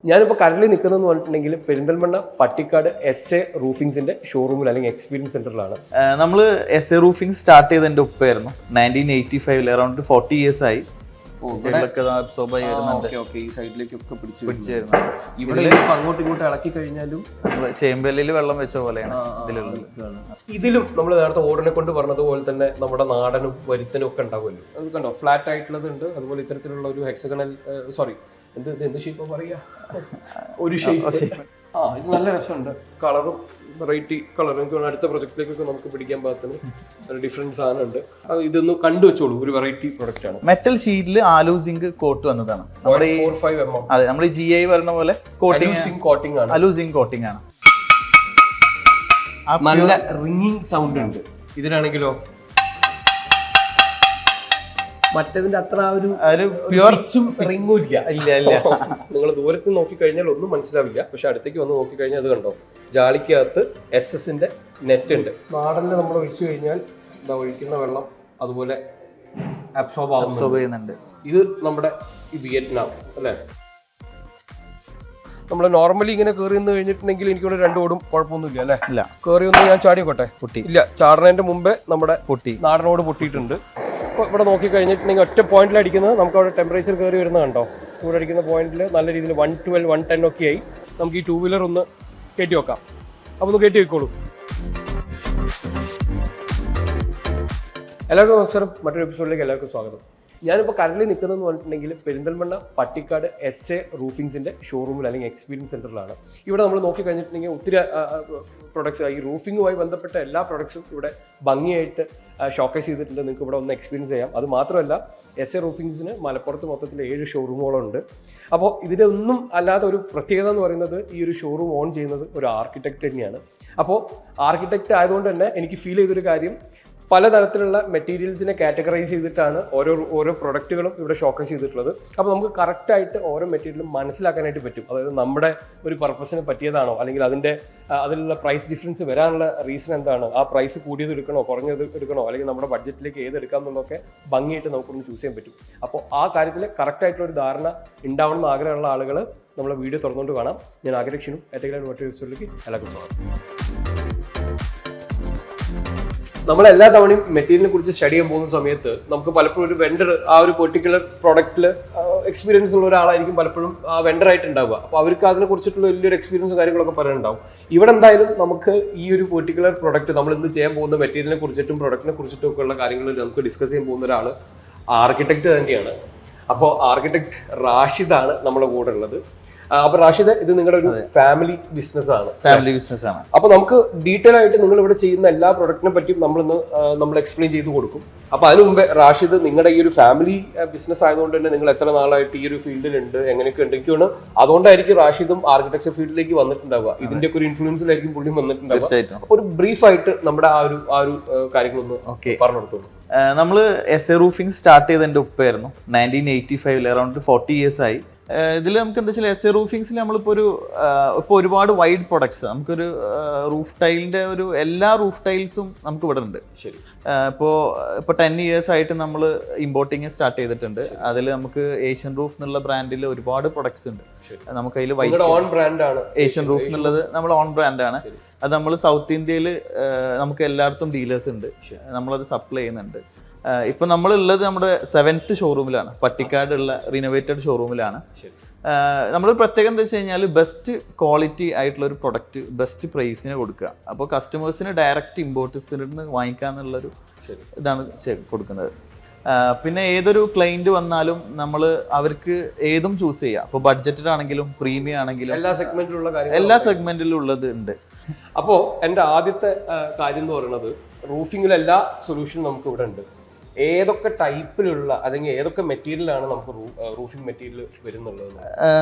ഞാനിപ്പോൾ കറന്റ് നിൽക്കുന്നതെന്ന് പറഞ്ഞിട്ടുണ്ടെങ്കിൽ പെരിന്തൽമണ്ണ പട്ടിക്കാട് SA റൂഫിംഗ്സിന്റെ ഷോറൂമിൽ അല്ലെങ്കിൽ എക്സ്പീരിയൻസ് സെന്ററിലാണ്. നമ്മൾ SA റൂഫിംഗ് സ്റ്റാർട്ട് ചെയ്ത് എൻ്റെ ഉപ്പായിരുന്നു 1985 അറൌണ്ട് 40 years ആയി. ഈ സൈഡിലേക്കൊക്കെ പിടിച്ചു ഇവിടെ അങ്ങോട്ടും ഇങ്ങോട്ടും ഇളക്കി കഴിഞ്ഞാലും ചേമ്പലിൽ വെള്ളം വെച്ച പോലെയാണ് ഇതിലും നമ്മൾ നേരത്തെ ഓടിനെ കൊണ്ട് പറഞ്ഞതുപോലെ തന്നെ നമ്മുടെ നാടനും വരുത്തനും ഒക്കെ ഉണ്ടാവുമല്ലോ. അത് കണ്ടോ, ഫ്ലാറ്റ് ആയിട്ടുള്ളത് ഉണ്ട്, അതുപോലെ ഇത്തരത്തിലുള്ള ഒരു ഹെക്സഗണൽ എന്ത് ഷേപ്പ് പറയാ, ഒരു ഷേപ്പ്. ഇത് നല്ല രസമുണ്ട്, കളറും വെറൈറ്റി കളർ. എനിക്ക് അടുത്ത പ്രൊജക്റ്റിലേക്കൊക്കെ നമുക്ക് പിടിക്കാൻ പാകത്തിന് ഒരു ഡിഫറൻസ് സാധനം ഉണ്ട്. ഇതൊന്ന് കണ്ടുവെച്ചോളൂ, ഒരു വെറൈറ്റി പ്രൊഡക്റ്റ് ആണ്. മെറ്റൽ ഷീറ്റിൽ ആലു സിങ്ക് കോട്ട് വന്നതാണ്. അതെ, നമ്മൾ GI പറഞ്ഞ പോലെ കോട്ടിംഗ് ആണ്, ആലു സിങ്ക് കോട്ടിംഗ് ആണ്. നല്ല റിംഗിങ് സൗണ്ട് ഉണ്ട്. ഇതിനാണെങ്കിലോ മറ്റേതിന്റെ അത്ര ഒരു പ്യുവറും റിംഗും ഇല്ല. നിങ്ങൾ ദൂരത്ത് നോക്കിക്കഴിഞ്ഞാൽ ഒന്നും മനസ്സിലാവില്ല, പക്ഷെ അടുത്തേക്ക് വന്ന് നോക്കിക്കഴിഞ്ഞാൽ അത് കണ്ടോ, ജാലിക്കകത്ത് SS-ന്റെ നെറ്റ് ഉണ്ട്. നാടനിൽ നമ്മൾ ഒഴിച്ചു കഴിഞ്ഞാൽ ഇതാ ഒഴിക്കുന്ന വെള്ളം അതുപോലെ അബ്സോർബ് ചെയ്യുന്നുണ്ട്. ഇത് നമ്മുടെ ഈ വിയറ്റ്നാം അല്ലേ. നമ്മൾ നോർമലി ഇങ്ങനെ കയറി നിന്ന് കഴിഞ്ഞിട്ടുണ്ടെങ്കിൽ എനിക്കിവിടെ രണ്ടു ഓടും കുഴപ്പമൊന്നുമില്ല അല്ലേ. ഇല്ല, കയറി ഒന്ന് ഞാൻ ചാടിയോട്ടെ, പൊട്ടി ഇല്ല. ചാടുന്നതിന്റെ മുമ്പേ നമ്മുടെ നാടനോട് പൊട്ടിയിട്ടുണ്ട്. ഇപ്പോൾ ഇവിടെ നോക്കി കഴിഞ്ഞിട്ടുണ്ടെങ്കിൽ ഒറ്റ പോയിന്റിൽ അടിക്കുന്നത് നമുക്ക് അവിടെ ടെമ്പറേച്ചർ കയറി വരുന്നത് കണ്ടോ. ഇവിടെ അടിക്കുന്ന പോയിന്റിൽ നല്ല രീതിയിൽ 112, 110 ഒക്കെ ആയി. നമുക്ക് ഈ 2 വീലർ ഒന്ന് കയറ്റി വെക്കാം. അപ്പോൾ ഒന്ന് കയറ്റി വെക്കോളൂ. എല്ലാവർക്കും നമസ്കാരം, മറ്റൊരു എപ്പിസോഡിലേക്ക് എല്ലാവർക്കും സ്വാഗതം. ഞാനിപ്പോൾ കറന്റ് നിൽക്കുന്നതെന്ന് പറഞ്ഞിട്ടുണ്ടെങ്കിൽ പെരിന്തൽമണ്ണ പട്ടിക്കാട് SA റൂഫിംഗ്സിന്റെ ഷോറൂമിൽ അല്ലെങ്കിൽ എക്സ്പീരിയൻസ് സെന്ററിലാണ്. ഇവിടെ നമ്മൾ നോക്കി കഴിഞ്ഞിട്ടുണ്ടെങ്കിൽ ഒത്തിരി പ്രൊഡക്ട്സ്, ഈ റൂഫിങ്ങുമായി ബന്ധപ്പെട്ട എല്ലാ പ്രൊഡക്ട്സും ഇവിടെ ഭംഗിയായിട്ട് ഷോക്കേസ് ചെയ്തിട്ടുണ്ട്. നിങ്ങൾക്ക് ഇവിടെ ഒന്ന് എക്സ്പീരിയൻസ് ചെയ്യാം. അത് മാത്രമല്ല SA റൂഫിംഗ്സിന് മലപ്പുറത്ത് മൊത്തത്തിൽ 7 ഷോറൂമുകളുണ്ട്. അപ്പോൾ ഇതിലൊന്നും അല്ലാതെ ഒരു പ്രത്യേകത എന്ന് പറയുന്നത് ഈ ഒരു ഷോറൂം ഓൺ ചെയ്യുന്നത് ഒരു ആർക്കിടെക്ട് തന്നെയാണ്. അപ്പോൾ ആർക്കിടെക്ട് ആയതുകൊണ്ട് തന്നെ എനിക്ക് ഫീൽ ചെയ്തൊരു കാര്യം, പലതരത്തിലുള്ള മെറ്റീരിയൽസിനെ കാറ്റഗറൈസ് ചെയ്തിട്ടാണ് ഓരോ പ്രൊഡക്റ്റുകളും ഇവിടെ ഷോക്കേസ് ചെയ്തിട്ടുള്ളത്. അപ്പോൾ നമുക്ക് കറക്റ്റായിട്ട് ഓരോ മെറ്റീരിയലും മനസ്സിലാക്കാനായിട്ട് പറ്റും. അതായത് നമ്മുടെ ഒരു പർപ്പസിന് പറ്റിയതാണോ, അല്ലെങ്കിൽ അതിലുള്ള പ്രൈസ് ഡിഫറൻസ് വരാനുള്ള റീസൺ എന്താണ്, ആ പ്രൈസ് കൂടിയത് എടുക്കണോ കുറഞ്ഞത് എടുക്കണോ, അല്ലെങ്കിൽ നമ്മുടെ ബഡ്ജറ്റിലേക്ക് ഏത് എടുക്കാം എന്നുള്ളതൊക്കെ ഭംഗിയായിട്ട് നമുക്കൊന്ന് ചൂസ് ചെയ്യാൻ പറ്റും. അപ്പോൾ ആ കാര്യത്തിൽ കറക്റ്റായിട്ടുള്ളൊരു ധാരണ ഉണ്ടാവണം എന്ന് ആഗ്രഹമുള്ള ആളുകൾ നമ്മളെ വീഡിയോ തുറന്നുകൊണ്ട് കാണാം. ഞാൻ ആഗ്രഹിക്കുന്നു ഏറ്റവും മറ്റൊരു എപ്പിസോഡിലേക്ക് എല്ലാവർക്കും സ്വാഗതം. നമ്മളെല്ലാ തവണയും മെറ്റീരിയലിനെ കുറിച്ച് സ്റ്റഡി ചെയ്യാൻ പോകുന്ന സമയത്ത് നമുക്ക് പലപ്പോഴും ഒരു വെണ്ടർ ആ ഒരു പെർട്ടിക്കുലർ പ്രൊഡക്റ്റിൽ എക്സ്പീരിയൻസ് ഉള്ള ഒരാളായിരിക്കും പലപ്പോഴും ആ വെണ്ടറായിട്ട് ഉണ്ടാവുക. അപ്പോൾ അവർക്ക് അതിനെ കുറിച്ചിട്ടുള്ള വലിയൊരു എക്സ്പീരിയൻസും കാര്യങ്ങളൊക്കെ പറയാനുണ്ടാവും. ഇവിടെ എന്തായാലും നമുക്ക് ഈ ഒരു പെർട്ടിക്കുലർ പ്രൊഡക്റ്റ്, നമ്മൾ ഇന്ന് ചെയ്യാൻ പോകുന്ന മെറ്റീരിയലിനെ കുറിച്ചിട്ടും പ്രൊഡക്റ്റിനെ കുറിച്ചിട്ടും ഒക്കെ ഉള്ള കാര്യങ്ങൾ നമുക്ക് ഡിസ്കസ് ചെയ്യാൻ പോകുന്ന ഒരാൾ ആർക്കിടെക്ട് തന്നെയാണ്. അപ്പോൾ ആർക്കിടെക്ട് റാഷിദാണ് നമ്മുടെ കൂടെ ഉള്ളത്. അപ്പൊ റാഷിദ്, ഇത് നിങ്ങളുടെ ഒരു ഫാമിലി ബിസിനസ് ആണ്. അപ്പൊ നമുക്ക് ഡീറ്റെയിൽ ആയിട്ട് നിങ്ങൾ ഇവിടെ ചെയ്യുന്ന എല്ലാ പ്രൊഡക്റ്റിനെ പറ്റിയും നമ്മൾ എക്സ്പ്ലെയിൻ ചെയ്ത് കൊടുക്കും. അപ്പൊ അതിനു മുമ്പേ റാഷിദ്, നിങ്ങളുടെ ഈ ഒരു ഫാമിലി ബിസിനസ് ആയതുകൊണ്ട് തന്നെ നിങ്ങൾ എത്ര നാളായിട്ട് ഈ ഒരു ഫീൽഡിലുണ്ട്, എങ്ങനെയൊക്കെ ഉണ്ടെങ്കിലാണ്, അതുകൊണ്ടായിരിക്കും റാഷിദും ആർക്കിടെക്ചർ ഫീൽഡിലേക്ക് വന്നിട്ടുണ്ടാവുക. ഇതിന്റെ ഒക്കെ ഒരു ഇൻഫ്ലുവൻസിലായിരിക്കും പുള്ളി വന്നിട്ടുണ്ടാവുക. അപ്പൊ ഒരു ബ്രീഫായിട്ട് നമ്മുടെ ആ ഒരു കാര്യങ്ങളൊന്ന് പറഞ്ഞു കൊടുത്തോളൂ. നമ്മള് SA റൂഫിംഗ് സ്റ്റാർട്ട് ചെയ്ത് എൻ്റെ ഉപ്പായിരുന്നു 1985 അറൌണ്ട് 40 years ആയി. ഇതിൽ നമുക്ക് എന്താ വെച്ചാൽ SA റൂഫിങ്സിൽ നമ്മളിപ്പോൾ ഇപ്പോൾ ഒരുപാട് വൈഡ് പ്രൊഡക്ട്സ്, നമുക്കൊരു റൂഫ് ടൈലിൻ്റെ എല്ലാ റൂഫ് ടൈൽസും നമുക്ക് ഇവിടെ ഉണ്ട്. ശരി. ഇപ്പോൾ 10 years ആയിട്ട് നമ്മൾ ഇമ്പോർട്ടിങ് സ്റ്റാർട്ട് ചെയ്തിട്ടുണ്ട്. അതിൽ നമുക്ക് ഏഷ്യൻ റൂഫ് എന്നുള്ള ബ്രാൻഡിൽ ഒരുപാട് പ്രൊഡക്ട്സ് ഉണ്ട്. നമുക്ക് അതിൽ ഏഷ്യൻ റൂഫ് എന്നുള്ളത് നമ്മൾ ഓൺ ബ്രാൻഡാണ്. അത് നമ്മൾ സൗത്ത് ഇന്ത്യയിൽ നമുക്ക് എല്ലായിടത്തും ഡീലേഴ്സ് ഉണ്ട്, നമ്മളത് സപ്ലൈ ചെയ്യുന്നുണ്ട്. ഇപ്പൊ നമ്മളുള്ളത് നമ്മുടെ 7th ഷോറൂമിലാണ്, പട്ടിക്കാടുള്ള റിനോവേറ്റഡ് ഷോറൂമിലാണ്. നമ്മൾ പ്രത്യേകം എന്താ വെച്ച് കഴിഞ്ഞാൽ ബെസ്റ്റ് ക്വാളിറ്റി ആയിട്ടുള്ള ഒരു പ്രൊഡക്റ്റ് ബെസ്റ്റ് പ്രൈസിന് കൊടുക്കുക. അപ്പോൾ കസ്റ്റമേഴ്സിന് ഡയറക്റ്റ് ഇമ്പോർട്ടേഴ്സിൽ നിന്ന് വാങ്ങിക്കാന്നുള്ളൊരു ഇതാണ് കൊടുക്കുന്നത്. പിന്നെ ഏതൊരു ക്ലയന്റ് വന്നാലും നമ്മൾ അവർക്ക് ഏതും ചൂസ് ചെയ്യാം. അപ്പോൾ ബഡ്ജറ്റഡ് ആണെങ്കിലും പ്രീമിയം ആണെങ്കിലും എല്ലാ സെഗ്മെന്റിലും ഉള്ളത് ഉണ്ട്. അപ്പോൾ എൻ്റെ ആദ്യത്തെ കാര്യം എന്ന് പറയുന്നത്, റൂഫിങ്ങിൽ എല്ലാ സൊല്യൂഷനും നമുക്ക് ഇവിടെ ഉണ്ട്. ഏതൊക്കെ ടൈപ്പിലുള്ള അല്ലെങ്കിൽ ഏതൊക്കെ മെറ്റീരിയലാണ് നമുക്ക് റൂഫിംഗ് മെറ്റീരിയൽ വരുന്നുള്ളത്?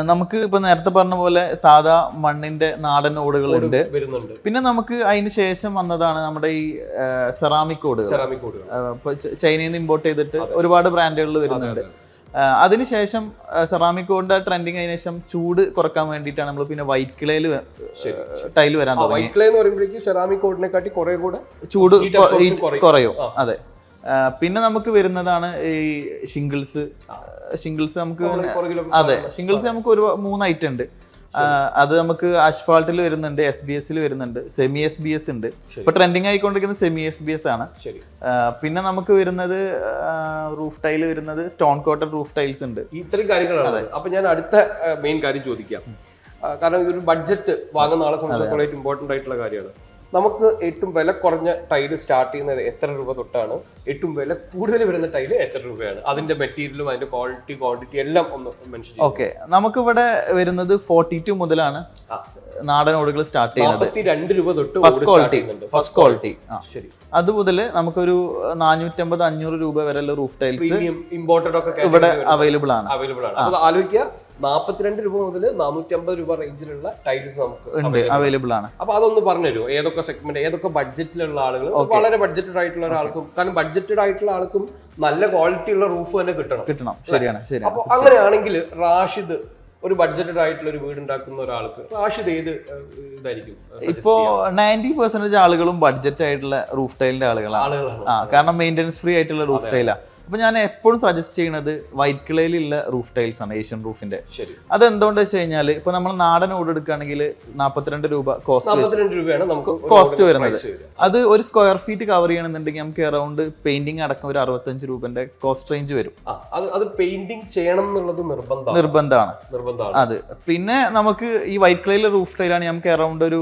നമുക്ക് ഇപ്പൊ നേരത്തെ പറഞ്ഞ പോലെ സാധാ മണ്ണിന്റെ നാടൻ ഓടുകളുണ്ട്, വരുന്നുണ്ട്. പിന്നെ നമുക്ക് അതിന് ശേഷം വന്നതാണ് നമ്മുടെ ഈ സെറാമിക് ഓടുകൾ. ചൈനയിൽ നിന്ന് ഇമ്പോർട്ട് ചെയ്തിട്ട് ഒരുപാട് ബ്രാൻഡുകളിൽ വരുന്നുണ്ട്. അതിനുശേഷം സെറാമിക് ബോർഡിന്റെ ട്രെൻഡിങ് അതിന് ശേഷം ചൂട് കുറക്കാൻ വേണ്ടിയിട്ടാണ് നമ്മൾ പിന്നെ വൈറ്റ് ക്ലേയിൽ ടൈൽ വരാൻ തുടങ്ങി. സെറാമിക് ബോർഡിനെക്കാട്ടി കുറെ കൂടെ ചൂട് കുറയും. അതെ. പിന്നെ നമുക്ക് വരുന്നതാണ് ഈ ഷിംഗിൾസ് നമുക്ക്. അതെ, ഷിംഗിൾസ് നമുക്ക് ഒരു 3 ഐറ്റം ഉണ്ട്. അത് നമുക്ക് അസ്ഫാൾട്ടിൽ വരുന്നുണ്ട്, SBS വരുന്നുണ്ട്, സെമി SBS ഉണ്ട്. ഇപ്പൊ ട്രെൻഡിങ് ആയിക്കൊണ്ടിരിക്കുന്നത് സെമി SBS ആണ്. പിന്നെ നമുക്ക് വരുന്നത് റൂഫ് ടൈൽ വരുന്നത് സ്റ്റോൺ കോട്ടഡ് റൂഫ് ടൈൽസ് ഉണ്ട്. ഇത്രയും കാര്യങ്ങളാണ്. അപ്പൊ ഞാൻ അടുത്ത മെയിൻ കാര്യം ചോദിക്കാം. കാരണം ഇതൊരു ബഡ്ജറ്റ് വാങ്ങുന്ന ആളെ സംബന്ധിച്ചിടത്തോളം ഏറ്റവും ഇമ്പോർട്ടന്റ് ആയിട്ടുള്ള കാര്യമാണ്. നമുക്ക് ഏറ്റവും വില കുറഞ്ഞ ടൈല് സ്റ്റാർട്ട് ചെയ്യുന്നത് എത്ര രൂപ തൊട്ടാണ്? ഏറ്റവും വില കൂടുതൽ വരുന്ന ടൈല് എത്ര രൂപയാണ്? അതിന്റെ മെറ്റീരിയലും അതിന്റെ ക്വാണ്ടിറ്റി എല്ലാം ഒന്ന് മെൻഷൻ ചെയ്യാം. ഓക്കെ, നമുക്കിവിടെ വരുന്നത് 42 മുതലാണ് നാടൻ ഓടുകൾ സ്റ്റാർട്ട് ചെയ്യുന്നത്. 42 രൂപ തൊട്ട് ഫസ്റ്റ് ക്വാളിറ്റി. ശരി, അതുമുതൽ നമുക്കൊരു 450-500 രൂപ വരെയുള്ള റൂഫ് ടൈൽസ് ഇമ്പോർട്ടഡ് ഒക്കെ ഇവിടെ അവൈലബിൾ ആണ്. അപ്പോൾ ആലോചിക്കുക, 42 രൂപ മുതൽ 450 രൂപ റേഞ്ചിലുള്ള ടൈൽസ് നമുക്ക് അവൈലബിൾ ആണ്. അപ്പൊ അതൊന്ന് പറഞ്ഞു തരുമോ? ഏതൊക്കെ സെഗ്മെന്റ്, ഏതൊക്കെ ബഡ്ജറ്റിലുള്ള ആളുകൾ? വളരെ ബഡ്ജറ്റഡ് ആയിട്ടുള്ള ഒരാൾക്കും, കാരണം ബഡ്ജറ്റഡ് ആയിട്ടുള്ള ആൾക്കും നല്ല ക്വാളിറ്റി ഉള്ള റൂഫ് തന്നെ കിട്ടണം. ശരിയാണ്. അപ്പൊ അങ്ങനെയാണെങ്കിൽ റാഷിദ് ഒരു ബഡ്ജറ്റഡ് ആയിട്ടുള്ള ഒരു വീട് ഉണ്ടാക്കുന്ന ഒരാൾക്ക് റാഷിദ് ഏത് ഇതായിരിക്കും? ഇപ്പോ 90% ആളുകളും ബഡ്ജറ്റ് ആയിട്ടുള്ള റൂഫ് ടൈലിന്റെ ആളുകളാണ്. കാരണം മെയിൻ്റെനൻസ് ഫ്രീ ആയിട്ടുള്ള റൂഫ് ടൈലാണ്. അപ്പൊ ഞാൻ എപ്പോഴും സജസ്റ്റ് ചെയ്യുന്നത് വൈറ്റ് ക്ലേയിലുള്ള റൂഫ് ടൈൽസ് ആണ്, ഏഷ്യൻ റൂഫിന്റെ. അതെന്തുകൊണ്ട് വെച്ച് കഴിഞ്ഞാൽ ഇപ്പൊ നമ്മൾ നാടൻ ഓട് എടുക്കുകയാണെങ്കിൽ 42 രൂപ രൂപയാണ് നമുക്ക് കോസ്റ്റ് വരുന്നത്. അത് ഒരു സ്ക്വയർ ഫീറ്റ് കവർ ചെയ്യണമെന്നുണ്ടെങ്കിൽ നമുക്ക് അറൌണ്ട് പെയിന്റിംഗ് അടക്കം ഒരു 65 രൂപന്റെ കോസ്റ്റ് റേഞ്ച് വരും. അത് പെയിന്റിംഗ് ചെയ്യണം എന്നുള്ളത് നിർബന്ധമാണ്. അത് പിന്നെ നമുക്ക് ഈ വൈറ്റ് ക്ലേയിലെ റൂഫ് ടൈലാണ് നമുക്ക് അറൌണ്ട് ഒരു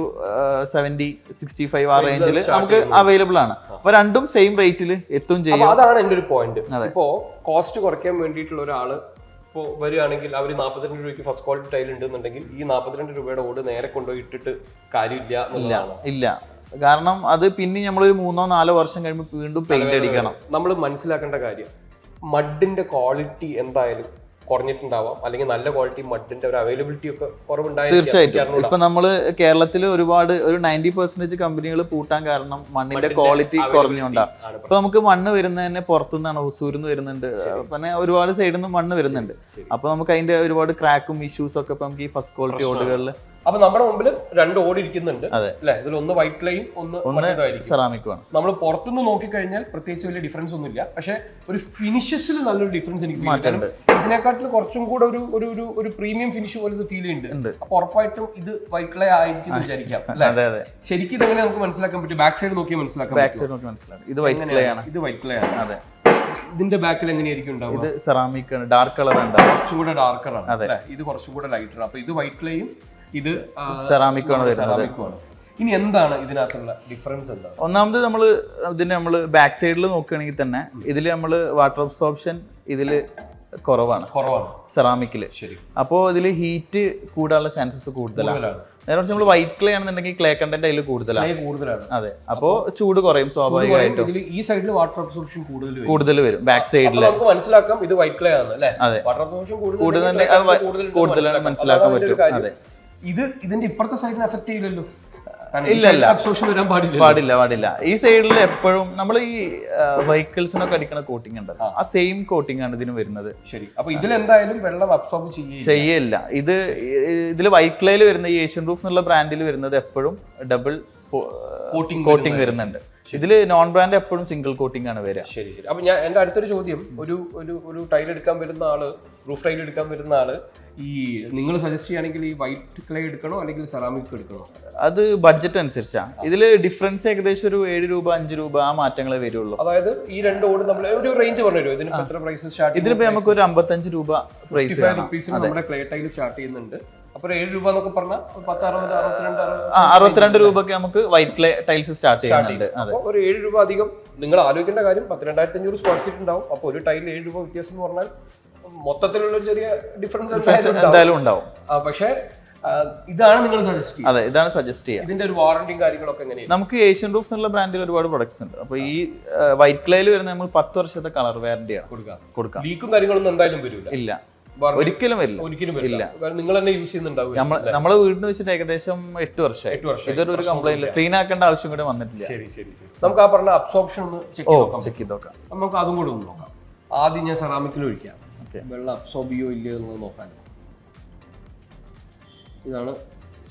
70-65 ആ റേഞ്ചിൽ നമുക്ക് അവൈലബിൾ ആണ്. അപ്പൊ രണ്ടും സെയിം റേറ്റിൽ എത്തും ചെയ്യും. അതാണ് എന്റെ ഒരു പോയിന്റ്. ഇപ്പോ കോസ്റ്റ് കുറയ്ക്കാൻ വേണ്ടിയിട്ടുള്ള ഒരാള് ഇപ്പോ വരികയാണെങ്കിൽ അവർ 42 രൂപയ്ക്ക് ഫസ്റ്റ് ക്വാളിറ്റി ടൈൽ ഉണ്ടെന്നുണ്ടെങ്കിൽ ഈ 42 രൂപയുടെ ഓട് നേരെ കൊണ്ടുപോയി ഇട്ടിട്ട് ഇല്ല. കാരണം അത് പിന്നെ നമ്മളൊരു 3-4 വർഷം കഴിയുമ്പോൾ വീണ്ടും പെയിന്റ് അടിക്കണം. നമ്മൾ മനസ്സിലാക്കേണ്ട കാര്യം, മഡിന്റെ ക്വാളിറ്റി എന്തായാലും കുറഞ്ഞിട്ടുണ്ടാവാം, അല്ലെങ്കിൽ നല്ല ക്വാളിറ്റി മഡിന്റെ ഒരു അവൈലബിലിറ്റി ഒക്കെ കുറവുണ്ടായിരിക്കും. തീർച്ചയായിട്ടും. ഇപ്പൊ നമ്മള് കേരളത്തിൽ ഒരുപാട് ഒരു 90% കമ്പനികൾ പൂട്ടാൻ കാരണം മണ്ണിന്റെ ക്വാളിറ്റി കുറഞ്ഞുകൊണ്ടാണ്. ഇപ്പൊ നമുക്ക് മണ്ണ് വരുന്നത് തന്നെ പുറത്തുനിന്നാണ്, ഹുസൂരിന്ന് വരുന്നുണ്ട്, പിന്നെ ഒരുപാട് സൈഡിൽ നിന്ന് മണ്ണ് വരുന്നുണ്ട്. അപ്പൊ നമുക്ക് അതിന്റെ ഒരുപാട് ക്രാക്കും ഇഷ്യൂസ് ഒക്കെ ഇപ്പൊ നമുക്ക് ഈ ഫസ്റ്റ് ക്വാളിറ്റി ഓടുകളിൽ. അപ്പൊ നമ്മുടെ മുമ്പിൽ 2 ഓട് ഇരിക്കുന്നുണ്ട് അല്ലെ? ഇതിൽ ഒന്ന് വൈറ്റ് ക്ലേയും ഒന്ന് സെറാമിക്കും ആണ്. നമ്മൾ പുറത്തുനിന്ന് നോക്കിക്കഴിഞ്ഞാൽ പ്രത്യേകിച്ച് വലിയ ഡിഫറൻസ് ഒന്നുമില്ല. പക്ഷെ ഒരു ഫിനിഷസിൽ നല്ലൊരു ഡിഫറൻസ് എനിക്ക് മാറ്റുന്നുണ്ട്. ഇതിനെക്കാട്ടിൽ കുറച്ചും കൂടെ ഒരു പ്രീമിയം ഫിനിഷ് പോലെ ഇത് ഫീൽ ചെയ്യുന്നുണ്ട്. അപ്പൊ ഉറപ്പായിട്ടും ഇത് വൈറ്റ് ക്ലേ ആയിരിക്കും വിചാരിക്കാം അല്ലെ? ശരിക്കും ഇതെങ്ങനെ നമുക്ക് മനസ്സിലാക്കാൻ പറ്റും? ബാക്ക് സൈഡ് നോക്കി മനസ്സിലാക്കാം. ഇത് വൈറ്റ് ക്ലേ ആണ്. ഇത് വൈറ്റ് ക്ലേ ആണ്. അതെ. ഇതിന്റെ ബാക്കിൽ എങ്ങനെയായിരിക്കും ഉണ്ടാവുക? ഇത് സെറാമിക് ആണ്, ഡാർക്ക് കളർ ഉണ്ട്, കുറച്ചും കൂടെ ഡാർക്കർ ആണ് അല്ലെ? ഇത് കുറച്ചും കൂടെ ലൈറ്റർ. അപ്പൊ ഇത് വൈറ്റ് ക്ലേയും ഇത് സെറാമിക് ആണ് വരുന്നത്. ഇനി എന്താണ് ഇതിനകത്തുള്ള ഡിഫറൻസ്? എന്താണ്? ഒന്നാമത് നമ്മള് ബാക്ക് സൈഡിൽ നോക്കുകയാണെങ്കിൽ തന്നെ ഇതില് നമ്മള് വാട്ടർ അബ്സോർപ്ഷൻ ഇതില് കുറവാണ് സെറാമിക്കില്. അപ്പോ ഇതില് ഹീറ്റ് കൂടാനുള്ള ചാൻസസ് കൂടുതലാണ്. നേരെ മറിച്ച് നമ്മൾ വൈറ്റ് ക്ലേ ആണെന്നുണ്ടെങ്കിൽ ക്ലേ കണ്ടന്റ് അതിൽ കൂടുതലാണ്. അതെ, അപ്പോ ചൂട് കുറയും സ്വാഭാവികമായിട്ടും. ഈ സൈഡിൽ വാട്ടർ അബ്സോർപ്ഷൻ കൂടുതൽ വരും. ബാക്ക് സൈഡിൽ നമുക്ക് മനസ്സിലാക്കാം ഇത് വൈറ്റ് ക്ലേ ആണ് അല്ലേ? അതെ, വാട്ടർ അബ്സോർപ്ഷൻ കൂടുതൽ മനസ്സിലാക്കാൻ പറ്റും. അതെ, ഇതിന്റെ ഇപ്പുറത്തെ സൈഡിന് എഫക്ട് ചെയ്യില്ലല്ലോ. ഇല്ല, പാടില്ല. ഈ സൈഡിൽ എപ്പോഴും നമ്മൾ ഈ വെഹിക്കിൾസിനൊക്കെ അടിക്കുന്ന കോട്ടിംഗ് ഉണ്ട്, ആ സെയിം കോട്ടിംഗ് ആണ് ഇതിന് വരുന്നത്. ശരി. അപ്പൊ ഇതിലെന്തായാലും വെള്ളം അബ്സോർബ് ചെയ്യില്ല. ഇതിൽ വൈറ്റ് ക്ലേയിൽ വരുന്ന ഈ ഏഷ്യൻ റൂഫ് എന്നുള്ള ബ്രാൻഡിൽ വരുന്നത് എപ്പോഴും ഡബിൾ കോട്ടിംഗ് വരുന്നുണ്ട്. ഇതില് നോൺ ബ്രാൻഡ് എപ്പോഴും സിംഗിൾ കോട്ടിംഗ് ആണ് വരിക. ശരി. അപ്പൊ ഞാൻ എന്റെ അടുത്തൊരു ചോദ്യം, ഒരു ടൈൽ എടുക്കാൻ വരുന്ന ആള്, റൂഫ് ടൈൽ എടുക്കാൻ വരുന്ന ആള്, ഈ നിങ്ങൾ സജസ്റ്റ് ചെയ്യുകയാണെങ്കിൽ ഈ വൈറ്റ് ക്ലേ എടുക്കണോ അല്ലെങ്കിൽ സെറാമിക് എടുക്കണോ? അത് ബഡ്ജറ്റ് അനുസരിച്ചാണ്. ഇതില് ഡിഫറൻസ് ഏകദേശം ഒരു 7 രൂപ 5 രൂപ ആ മാറ്റങ്ങളെ വരുള്ളൂ. അതായത് ഈ 2 ഓട് നമ്മൾ ഒരു റേഞ്ച് പറഞ്ഞു തരുമോ? ഇതിന് എത്ര പ്രൈസ് സ്റ്റാർട്ട്? ഇതിനിപ്പോ നമുക്ക് ഒരു 55 രൂപ പ്രൈസ് നമ്മുടെ ക്ലേ ടൈൽ സ്റ്റാർട്ട് ചെയ്യുന്നുണ്ട്. അപ്പൊ 7 രൂപ എന്നൊക്കെ പറഞ്ഞാൽ 62 രൂപക്ക് നമുക്ക് വൈറ്റ് ക്ലേ ടൈൽസ് സ്റ്റാർട്ട് ചെയ്യുന്നുണ്ട്. ഒരു 7 രൂപ അധികം. നിങ്ങൾ ആലോചിക്കേണ്ട കാര്യം 12,500 സ്ക്വയർ ഫീറ്റ് ഉണ്ടാവും. അപ്പൊ ഒരു ടൈലിൽ 7 രൂപ വ്യത്യാസം എന്ന് പറഞ്ഞാൽ മൊത്തത്തിലുള്ള ഒരു ചെറിയ ഡിഫറൻസ് എന്തായാലും ഉണ്ടാവും. പക്ഷേ ഇതാണ് നിങ്ങൾ സജസ്റ്റ് ചെയ്യുക? അതെ, ഇതാണ് സജസ്റ്റ് ചെയ്യുക. ഇതിന്റെ ഒരു വാറന്റിയും കാര്യങ്ങളൊക്കെ എങ്ങനെയാണ്? നമുക്ക് ഏഷ്യൻ റൂഫ് എന്നുള്ള ബ്രാൻഡിൽ ഒരുപാട് പ്രൊഡക്ട്സ് ഉണ്ട്. അപ്പൊ ഈ വൈറ്റ് ക്ലേയിൽ വരുന്ന നമ്മൾ 10 വർഷത്തെ കളർ വാറന്റിയാണ് കൊടുക്കാം. ലീക്കും കാര്യങ്ങളൊന്നും എന്തായാലും വരില്ല. ഇല്ല, ഒരിക്കലും വരില്ല. നിങ്ങൾ തന്നെ യൂസ് ചെയ്യുന്നുണ്ടാവും. നമ്മളെ വീടിന് വെച്ചിട്ട് ഏകദേശം 8 വർഷമായി. ഇതൊരു കംപ്ലൈന്റ് ക്ലീൻ ആക്കേണ്ട ആവശ്യം കൂടെ വന്നിട്ടില്ല. ശരി. നമുക്ക് ആ പറഞ്ഞ അബ്സോർപ്ഷൻ ഒന്ന് ചെക്ക് ചെയ്ത് നോക്കാം. നമുക്ക് അതും കൂടെ ഒന്ന് നോക്കാം. ആദ്യം ഞാൻ സെറാമിക്കിൽ ഒഴിക്കാം. വെള്ളം അബ്സോർബ് ചെയ്യോ ഇല്ലയോ എന്നുള്ളത് നോക്കാൻ. ഇതാണ്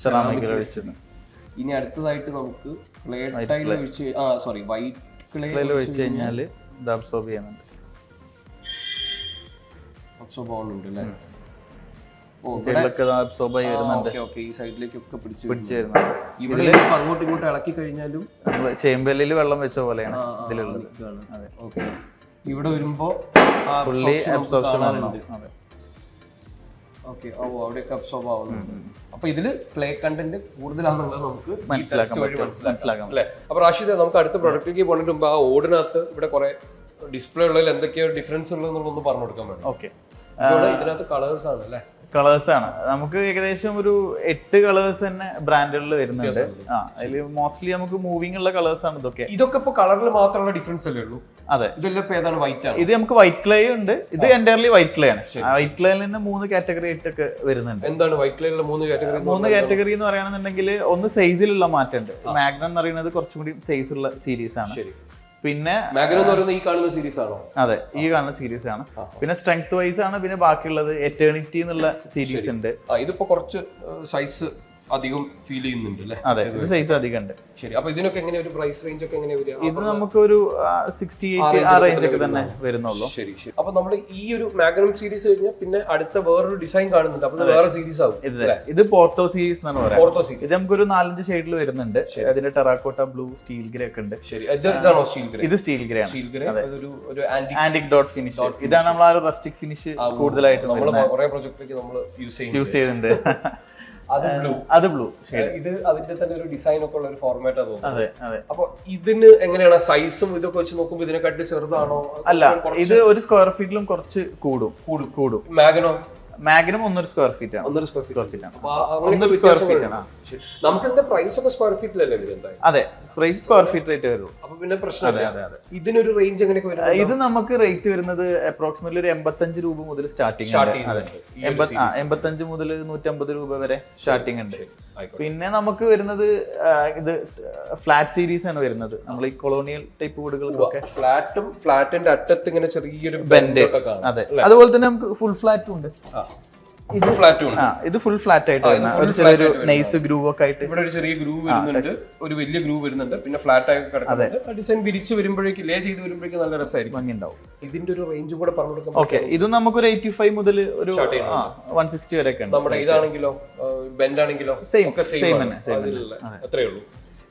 സെറാമിക്കിൽ ഒഴിച്ചത്. ഇനി അടുത്തതായിട്ട് നമുക്ക് ക്ലേ ടൈൽ ഒഴിച്ച് വൈറ്റ് ക്ലേ ഒഴിച്ച് കഴിഞ്ഞാൽ ഇത് അബ്സോർബ് ചെയ്യുന്നുണ്ട്. അബ്സോർബ് ആവുന്നുണ്ട് അല്ലേ? സൈഡിലൊക്കെ അബ്സോർബ് ആയി വരുന്നുണ്ട്. ഈ സൈഡിലേക്കൊക്കെ പിടിച്ച് വരുന്നുണ്ട്. ഇവിടെ അങ്ങോട്ടും ഇങ്ങോട്ടും ഇളക്കി കഴിഞ്ഞാലും നമ്മള് ചേമ്പലിൽ വെള്ളം വെച്ച പോലെയാണ് ഇതിലുള്ളത്. ഓക്കെ, ഇവിടെ വരുമ്പോ ഫുള്ളി അബ്സോർപ്ഷൻ ആണ്. ഓക്കെ, അവിടെയൊക്കെ അബ്സോർബ് ആവുന്നുണ്ട്. അപ്പൊ ഇതില് ക്ലേ കണ്ടന്റ് കൂടുതലാണെന്നുള്ളത് നമുക്ക് മനസ്സിലാക്കാം അല്ലേ? അപ്പൊ റാഷിദ്, നമുക്ക് അടുത്ത പ്രൊഡക്റ്റിലേക്ക് പോകുന്നതിന് മുമ്പ് ആ ഓടിനകത്ത് ഇവിടെ കുറെ ഡിസ്പ്ലേ ഉള്ളതിൽ എന്തൊക്കെയോ ഡിഫറൻസ് ഉള്ളതെന്നുള്ളതൊന്ന് പറഞ്ഞു കൊടുക്കാൻ വേണം. ഓക്കെ, ഇതിനകത്ത് കളേഴ്സ് ആണ് അല്ലേ? കളേഴ്സ് ആണ് നമുക്ക് ഏകദേശം ഒരു 8 കളേഴ്സ് തന്നെ ബ്രാൻഡുകളിൽ വരുന്നുണ്ട്. അതിൽ മോസ്റ്റ്ലി നമുക്ക് മൂവിംഗ് ഉള്ള കളേഴ്സ് ആണ് ഇതൊക്കെ. ഇതൊക്കെ ഇപ്പൊ കളറിൽ മാത്രമുള്ള ഡിഫറൻസ് അല്ലേ ഉള്ളൂ? അതെ, ഇതെല്ലാം ഏതാണ്? വൈറ്റ് ആണ്. ഇത് നമുക്ക് വൈറ്റ് ക്ലേ ഉണ്ട്. ഇത് എൻറ്റയർലി വൈറ്റ് ക്ലേ ആണ്. വൈറ്റ് ക്ലേയിൽ തന്നെ 3 കാറ്റഗറി ആയിട്ടൊക്കെ വരുന്നുണ്ട്. എന്താണ് വൈറ്റ് ക്ലേയിലുള്ള 3 കാറ്റഗറി? 3 കാറ്റഗറി എന്ന് പറയുകയാണെന്നുണ്ടെങ്കിൽ ഒന്ന് സൈസിലുള്ള മാറ്റമുണ്ട്. മാഗ്നം എന്ന് പറയുന്നത് കുറച്ചും കൂടി സൈസ് ഉള്ള സീരീസ് ആണ്. പിന്നെ മാഗ്നം എന്ന് പറയുന്നത് ഈ കാണുന്ന സീരീസ് ആണോ? അതെ, ഈ കാണുന്ന സീരീസ് ആണ്. പിന്നെ സ്ട്രെങ്ത് വൈസ് ആണ്. പിന്നെ ബാക്കിയുള്ളത് എറ്റേണിറ്റി എന്നുള്ള സീരീസ് ഉണ്ട്. ഇതിപ്പോ കുറച്ച് സൈസ് അധികം ഫീൽ ചെയ്യുന്നുണ്ട് അല്ലേ? അതെ, ഇത് സൈസ് അധികം ഉണ്ട്. ശരി, അപ്പൊ ഇതിനൊക്കെ എങ്ങനെ ഒരു പ്രൈസ് റേഞ്ച് ഒക്കെ എങ്ങനെ വരിക? ഇത് നമുക്ക് ഒരു 68 ആ റേഞ്ച് ഒക്കെ തന്നെ വരുന്നുള്ളൂ. ശരി. അപ്പൊ നമ്മൾ ഈ ഒരു മാഗ്നം സീരീസ് കഴിഞ്ഞാൽ പിന്നെ അടുത്ത വേറൊരു ഡിസൈൻ കാണുന്നുണ്ട്. അപ്പൊ വേറെ സീരീസ് ആവും. ഇത് പോർട്ടോ സീരീസ് എന്നാണ് പറയുന്നത്. ഇത് നമുക്കൊരു 4-5 ഷെയ്ഡിൽ വരുന്നുണ്ട്. അതിന്റെ ടെറാക്കോട്ട, ബ്ലൂ, സ്റ്റീൽ ഗ്രേ ഒക്കെ ഉണ്ട്. ശരി, ഇതാണോ സ്റ്റീൽ ഗ്രേ? ഇത് സ്റ്റീൽ ഗ്രേ ആണ്. സ്റ്റീൽ ഗ്രേ ഒരു ആന്റിക് ഡോട്ട് ഫിനിഷ്. ഇതാണ് നമ്മൾ ആ ഒരു റസ്റ്റിക് ഫിനിഷ് കൂടുതലായിട്ട് കുറെ പ്രൊജക്റ്റിലേക്ക് നമ്മൾ യൂസ് ചെയ്യുന്നുണ്ട്. അത് ബ്ലൂ. ഇത് അതിന്റെ തന്നെ ഒരു ഡിസൈൻ ഒക്കെ ഉള്ള ഒരു ഫോർമാറ്റ് ആണ് തോന്നുന്നത്. അപ്പൊ ഇതിന് എങ്ങനെയാണ് സൈസും ഇതൊക്കെ വെച്ച് നോക്കുമ്പോൾ ഇതിനെക്കാട്ടി ചെറുതാണോ? അല്ല, ഇത് ഒരു സ്ക്വയർ ഫീറ്റിലും കുറച്ച് കൂടും. മാഗ്നം 1.5 സ്ക്വയർ ഫീറ്റ് ആണ്. 1.5 സ്ക്വയർ ഫീറ്റ് ആണ്. 1.5 സ്ക്വയർ ഫീറ്റ് ആണ്. നമുക്ക് എന്താ പ്രൈസ് ഒക്കെ സ്ക്വയർ ഫീറ്റിലല്ലേ വരുന്നത്? അതെ, പ്രൈസ് സ്ക്വയർ ഫീറ്റ് റേറ്റ് വരും. അപ്പൊ പിന്നെ പ്രശ്നമില്ല. ഇതിനൊരു റേഞ്ച് എങ്ങനെയൊക്കെ വരും? ഇത് നമുക്ക് റേറ്റ് വരുന്നത് അപ്രോക്സിമേറ്റ്ലി ഒരു 85 രൂപ മുതൽ സ്റ്റാർട്ടിംഗ് ഉണ്ട്. 85 മുതൽ 150 രൂപ വരെ സ്റ്റാർട്ടിംഗ് ഉണ്ട്. പിന്നെ നമുക്ക് വരുന്നത് ഇത് ഫ്ലാറ്റ് സീരീസ് ആണ് വരുന്നത്. നമ്മൾ ഈ കൊളോണിയൽ ടൈപ്പ് വീടുകൾക്കൊക്കെ ഫ്ലാറ്റിന്റെ അറ്റത്ത് ഇങ്ങനെ ചെറിയൊരു ബെൻഡ്. അതെ, അതുപോലെ തന്നെ നമുക്ക് ഫുൾ ഫ്ലാറ്റും ഉണ്ട്. ഇത് ഫ്ലാറ്റും ഉണ്ട്. ഇത് ഫുൾ ഫ്ലാറ്റ് ആയിട്ട് ഒരു ചെറിയൊരു നൈസ് ഗ്രൂവ് ഒക്കെ ആയിട്ട് ഇവിടെ ഒരു ചെറിയ ഗ്രൂവ് വരുന്നുണ്ട്, ഒരു വലിയ ഗ്രൂവ് വരുന്നുണ്ട്, പിന്നെ ഫ്ലാറ്റ് ആയി കിടക്കുന്നുണ്ട്. ഡിസൈൻ വിരിച്ച് വരുമ്പോഴേക്ക് ലേ ചെയ്ത് വരുമ്പോഴേക്ക് നല്ല രസമായിരിക്കും, ഭംഗിയുണ്ടാവും. ഇതിന്റെ ഒരു റേഞ്ച് കൂടെ പറഞ്ഞു കൊടുക്കാം. ഓക്കെ, ഇത് നമുക്കൊരു 85 മുതൽ ഒരു 160 വരെ ഒക്കെ ഉണ്ട്. നമ്മുടെ ഇതാണെങ്കിലോ ബെൻഡ് ആണെങ്കിലോ അത്രേ ഉള്ളൂ.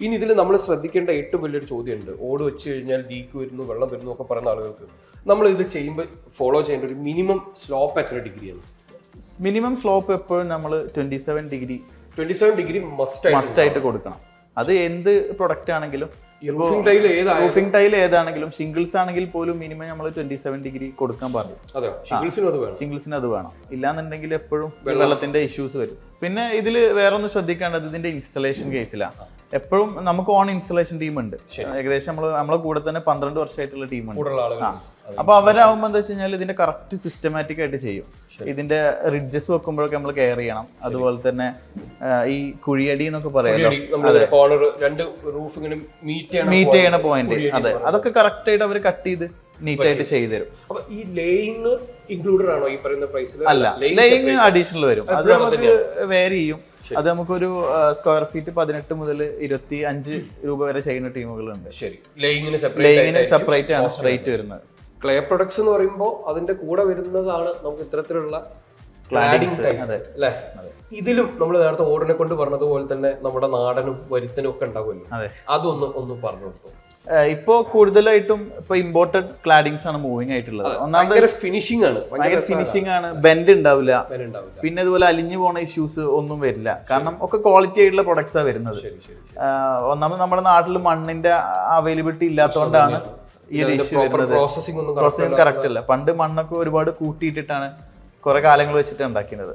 ഇനി ഇതിൽ നമ്മൾ ശ്രദ്ധിക്കേണ്ട ഏറ്റവും വലിയൊരു ചോദ്യമുണ്ട്. ഓട് വെച്ച് കഴിഞ്ഞാൽ ലീക്ക് വരുന്നു, വെള്ളം വരുന്നു ഒക്കെ പറയുന്ന ആളുകൾക്ക് നമ്മൾ ഇത് ചെയ്യുമ്പോൾ ഫോളോ ചെയ്യേണ്ട ഒരു മിനിമം സ്ലോപ്പ് എത്ര ഡിഗ്രിയാണ്? മിനിമം സ്ലോപ്പ് എപ്പോഴും നമ്മൾ 27 ഡിഗ്രി മസ്റ്റ് ആയിട്ട് കൊടുക്കണം. അത് എന്ത് പ്രൊഡക്റ്റ് ആണെങ്കിലും, റൂഫിംഗ് ടൈൽ ഏതാണെങ്കിലും, ഷിംഗിൾസ് ആണെങ്കിൽ പോലും മിനിമം നമ്മൾ 27 ഡിഗ്രി കൊടുക്കാൻ പറയും. ഷിംഗിൾസിന് അത് വേണം. ഇല്ലാന്നുണ്ടെങ്കിൽ എപ്പോഴും വെള്ളത്തിന്റെ ഇഷ്യൂസ് വരും. പിന്നെ ഇതിൽ വേറെ ഒന്ന് ശ്രദ്ധിക്കേണ്ടത് ഇതിന്റെ ഇൻസ്റ്റലേഷൻ കേസിലാണ്. എപ്പോഴും നമുക്ക് ഓൺ ഇൻസ്റ്റലേഷൻ ടീം ഉണ്ട്. ഏകദേശം നമ്മളെ കൂടെ തന്നെ 12 വർഷമായിട്ടുള്ള ടീമുണ്ട്. അപ്പൊ അവരാകുമ്പോൾ എന്താ വെച്ച് കഴിഞ്ഞാൽ ഇതിന്റെ കറക്റ്റ് സിസ്റ്റമാറ്റിക് ആയിട്ട് ചെയ്യും. ഇതിന്റെ റിഡ്ജസ് വെക്കുമ്പോഴൊക്കെ നമ്മൾ കെയർ ചെയ്യണം. അതുപോലെ തന്നെ ഈ കുഴിയടി എന്നൊക്കെ പറയാലോ, മീറ്റ് ചെയ്യണ പോയിന്റ്, അതെ, അതൊക്കെ കറക്റ്റ് ആയിട്ട് അവർ കട്ട് ചെയ്ത് നീറ്റ് ആയിട്ട് ചെയ്തു തരും. അപ്പൊ ഈ ലേയിങ് ഇൻക്ലൂഡഡ് ആണോ ഈ പറയുന്ന പ്രൈസിൽ? അല്ല, ലേയിങ് അഡീഷണൽ വരും. അത് നമുക്ക് വേരി ചെയ്യും. അത് നമുക്കൊരു സ്ക്വയർ ഫീറ്റ് 18 മുതൽ 25 രൂപ വരെ ചെയ്യുന്ന ടീമുകളുണ്ട്. ശരി, ലേയിങ്ങിന് സെപ്പറേറ്റ് ആണ് റേറ്റ് വരുന്നത്. ക്ലേ പ്രൊഡക്ട്സ് എന്ന് പറയുമ്പോൾ അതിന്റെ കൂടെ വരുന്നതാണ് നമുക്ക് ഇത്തരത്തിലുള്ള ക്ലാഡിംഗ് ടൈപ്പ് അല്ലേ? ഇതിലും നമ്മൾ നേരത്തെ ഓടിനെ കൊണ്ട് പറഞ്ഞതുപോലെ തന്നെ നമ്മുടെ നാടനും വരുത്തനും ഒക്കെ ഉണ്ടാവുമല്ലോ, അതൊന്ന് പറഞ്ഞു കൊടുത്തു. ഇപ്പോ കൂടുതലായിട്ടും ഇപ്പൊ ഇമ്പോർട്ടഡ് ക്ലാഡിങ്സ് ആണ് മൂവിങ് ആയിട്ടുള്ളത്. ഭയങ്കര ഫിനിഷിംഗ് ആണ്, ബെൻഡ് ഉണ്ടാവില്ല. പിന്നെ അതുപോലെ അലിഞ്ഞു പോണ ഇഷ്യൂസ് ഒന്നും വരില്ല. കാരണം ഒക്കെ ക്വാളിറ്റി ആയിട്ടുള്ള പ്രൊഡക്ട്സ് ആണ് വരുന്നത്. ഒന്നാമത് നമ്മുടെ നാട്ടിൽ മണ്ണിന്റെ അവൈലബിലിറ്റി ഇല്ലാത്തതുകൊണ്ടാണ് ഈ ഒരു ഇഷ്യൂ വരുന്നത്. പ്രോസസിംഗ് കറക്റ്റ് അല്ല. പണ്ട് മണ്ണൊക്കെ ഒരുപാട് കൂട്ടിയിട്ടിട്ടാണ് കുറെ കാലങ്ങൾ വെച്ചിട്ട് ഉണ്ടാക്കുന്നത്.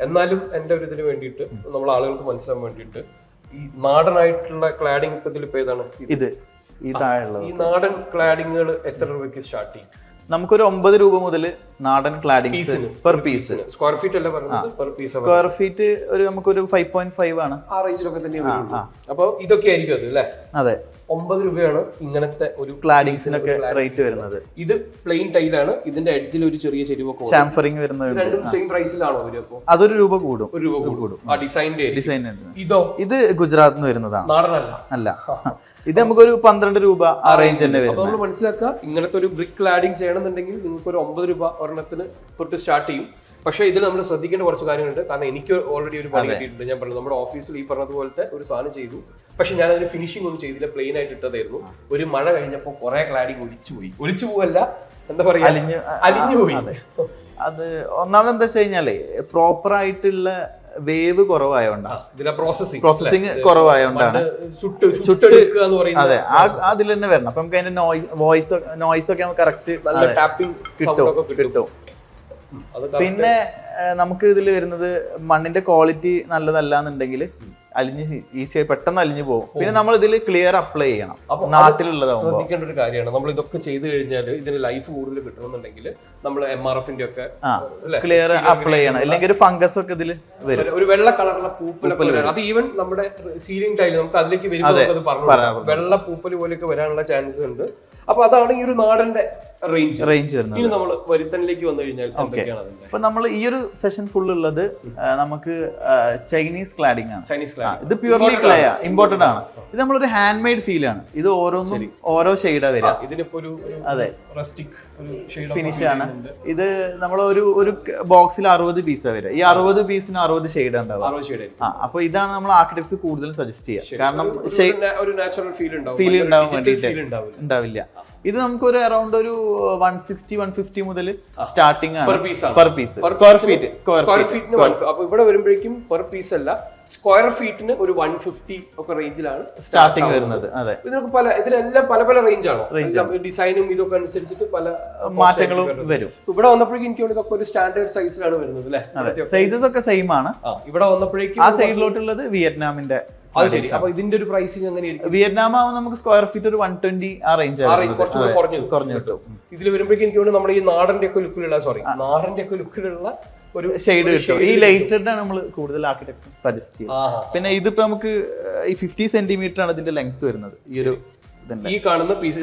എന്നാലും എന്റെ ഒരു ഇതിന് വേണ്ടിയിട്ട് നമ്മൾ ആളുകൾക്ക് മനസ്സിലാക്കാൻ വേണ്ടിയിട്ട് ഈ നാടനായിട്ടുള്ള ക്ലാഡിംഗ് ഇപ്പൊ ഇതിലിപ്പോ ഏതാണ്? ഈ താഴെയുള്ളത്. ഈ നാടൻ ക്ലാഡിങ്ങുകൾ എത്ര രൂപയ്ക്ക് സ്റ്റാർട്ട് ചെയ്യും? നമുക്കൊരു 9 രൂപ മുതൽ നാടൻ cladding per piece. Square feet അല്ല പറഞ്ഞത്, പെർ പീസ്. സ്ക്വയർ ഫീറ്റ് ഒരു നമുക്കൊരു 5.5 ആണ്. ആ റേഞ്ചിലൊക്കെ തന്നെയാണ്. അപ്പൊ ഇതൊക്കെ ആയിരിക്കും അത് അല്ലേ? അതെ, 9 രൂപയാണ് ഇങ്ങനത്തെ ഒരു ക്ലാഡിങ്സിനൊക്കെ റേറ്റ് വരുന്നത്. ഇത് പ്ലെയിൻ ടൈലാണ്. ഇതിന്റെ എഡ്ജിൽ ഒരു ചെറിയ ചെരിവൊക്കെ ഷാംഫറിംഗ് വരുന്നത്. രണ്ടും സെയിം പ്രൈസിലാണോ വരും? അതൊരു രൂപ കൂടും. ആ ഡിസൈൻ. ഇതോ? ഇത് ഗുജറാത്തിൽ നിന്ന് വരുന്നതാണ്, നാടനല്ല. അല്ല, ഇത് നമുക്കൊരു 12 രൂപ ആ റേഞ്ച് തന്നെ വരും. നമ്മൾ മനസ്സിലാക്കുക, ഇങ്ങനത്തെ ഒരു ബ്രിക്ക് ക്ലാഡിംഗ് ചെയ്യണമെന്നുണ്ടെങ്കിൽ നിങ്ങൾക്ക് ഒരു 9 രൂപ ഒരെണ്ണത്തിന് തൊട്ട് സ്റ്റാർട്ട് ചെയ്യും. പക്ഷേ ഇതിൽ നമ്മൾ ശ്രദ്ധിക്കേണ്ട കുറച്ച് കാര്യങ്ങളുണ്ട്. കാരണം എനിക്ക് ഓൾറെഡി ഒരു പണി കിട്ടിയിട്ടുണ്ട്. ഞാൻ പറഞ്ഞു നമ്മുടെ ഓഫീസിൽ ഈ പറഞ്ഞതുപോലത്തെ ഒരു സാധനം ചെയ്തു. പക്ഷെ ഞാൻ അതിന് ഫിനിഷിംഗ് ഒന്നും ചെയ്തില്ല, പ്ലെയിൻ ആയിട്ട് ഇട്ടതായിരുന്നു. ഒരു മഴ കഴിഞ്ഞപ്പോൾ കുറെ ക്ലാഡിങ് ഒലിച്ചു പോവല്ല, എന്താ പറയാ, അലിഞ്ഞു പോയി. അത് ഒന്നാമത് എന്താ വെച്ച് കഴിഞ്ഞാലേ പ്രോപ്പർ ആയിട്ടുള്ള വേവ് കുറവായോണ്ടാണ്, പ്രോസസ്സിങ് കുറവായോണ്ടാണ് അതെ അതിൽ തന്നെ വരണം. അപ്പൊ നമുക്ക് അതിന്റെ നോയ്സ് ഒക്കെ കറക്റ്റ് കിട്ടും. പിന്നെ നമുക്ക് ഇതിൽ വരുന്നത് മണ്ണിന്റെ ക്വാളിറ്റി നല്ലതല്ല എന്നുണ്ടെങ്കിൽ അലിഞ്ഞ് ഈസിയായി പെട്ടെന്ന് അലിഞ്ഞു പോകും. പിന്നെ നമ്മൾ ഇതിൽ ക്ലിയർ അപ്ലൈ ചെയ്യണം. നാട്ടിലുള്ളതാകുമ്പോൾ ശ്രദ്ധിക്കേണ്ട ഒരു കാര്യമാണ്, നമ്മൾ ഇതൊക്കെ ചെയ്ത് കഴിഞ്ഞാൽ ഇതിന് ലൈഫ് കൂടുതൽ കിട്ടണമെന്നുണ്ടെങ്കിൽ നമ്മൾ MRF-ന്റെ ഒക്കെ ക്ലിയർ അപ്ലൈ ചെയ്യണം. അല്ലെങ്കിൽ ഒരു ഫംഗസ് ഒക്കെ ഇതിൽ വരും, ഒരു വെള്ള കളറുള്ള പൂപ്പൽ. അത് ഈവൻ നമ്മുടെ സീലിംഗ് ടൈൽ നമുക്ക് അതിലേക്ക് വരുമ്പോൾ പറഞ്ഞു വെള്ള പൂപ്പൽ പോലെയൊക്കെ വരാനുള്ള ചാൻസ് ഉണ്ട്. അപ്പൊ അതാണ് ഈ ഒരു നാടന്റെ റേഞ്ച് വരുന്നത്. ഇനി നമ്മൾ വരുത്തനിലേക്ക് വന്നു കഴിഞ്ഞാൽ ഇപ്പൊ നമ്മൾ ഈ ഒരു സെഷൻ ഫുൾ ഉള്ളത് നമുക്ക് ചൈനീസ് ക്ലാഡിംഗ് ആണ്. ഇത് പ്യൂർലി ക്ലേ ഇമ്പോർട്ടന്റ് ആണ്. ഇത് നമ്മളൊരു ഹാൻഡ് മെയ്ഡ് ഫീൽ ആണ്. ഇത് ഓരോന്നും ഓരോ ഷെയ്ഡാ വരിക. ഇതിനിപ്പോ ഒരു അതെ ഫിനിഷ് ആണ്. ഇത് നമ്മൾ ഒരു ബോക്സിൽ 60 പീസാ വരിക. ഈ 60 പീസിന് 60 ഷെയ്ഡ് ഉണ്ടാവും. അപ്പൊ ഇതാണ് നമ്മൾ ആർക്കിടെക്ട്സ് കൂടുതൽ സജസ്റ്റ് ചെയ്യുക. കാരണം ഫീൽ ഉണ്ടാവാൻ വേണ്ടിയിട്ട് ഉണ്ടാവില്ല. ഇത് നമുക്ക് ഒരു അറൌണ്ട് ഒരു 160-150 മുതൽ സ്റ്റാർട്ടിംഗ് ആണ് പെർ പീസ്. Square feet. അപ്പൊ ഇവിടെ വരുമ്പോഴേക്കും പെർ പീസ് അല്ല, സ്ക്വയർ ഫീറ്റിന് ഒരു 150 ഒക്കെ റേഞ്ചിലാണ് സ്റ്റാർട്ടിംഗ് വരുന്നത്. അതെ, ഇതിലെല്ലാം പല പല റേഞ്ച് ആണോ, ഡിസൈനും ഇതൊക്കെ അനുസരിച്ചിട്ട് പല മാറ്റങ്ങളും വരും. ഇവിടെ വന്നപ്പോഴേക്കും എനിക്ക് ഇതൊക്കെ ഒരു സ്റ്റാൻഡേർഡ് സൈസിലാണ് വരുന്നത് അല്ലേ? സൈസസ് ഒക്കെ സെയിം ആണ്. ഇവിടെ വന്നപ്പോഴേക്കും ആ സൈഡിലോട്ടുള്ളത് വിയറ്റ്നാമിന്റെ. അത് ശരി. അപ്പൊ ഇതിന്റെ ഒരു പ്രൈസിങ് എങ്ങനെയായിരിക്കും? വിയറ്റ്നാം ആവുമ്പോൾ നമുക്ക് സ്ക്വയർ ഫീറ്റ് ഒരു 120 ആ റേഞ്ച് കുറഞ്ഞു കിട്ടും. ഇതിൽ വരുമ്പോഴേക്കും എനിക്ക് തോന്നുന്നു നമ്മുടെ ഈ നാടന്റെ ഒക്കെ ലുക്കിലുള്ള ഒരു ഷെയ്ഡ് കിട്ടും. ഈ ലൈറ്റഡ് ആണ് നമ്മൾ കൂടുതൽ ആർക്കിടെക്ചർ സജസ്റ്റ് ചെയ്യുന്നത്. പിന്നെ ഇതിപ്പോ നമുക്ക് ഈ 50 സെന്റിമീറ്റർ ആണ് ഇതിന്റെ ലെങ്ത് വരുന്നത്. ഈ ഒരു ഈ കാണുന്ന പീസ്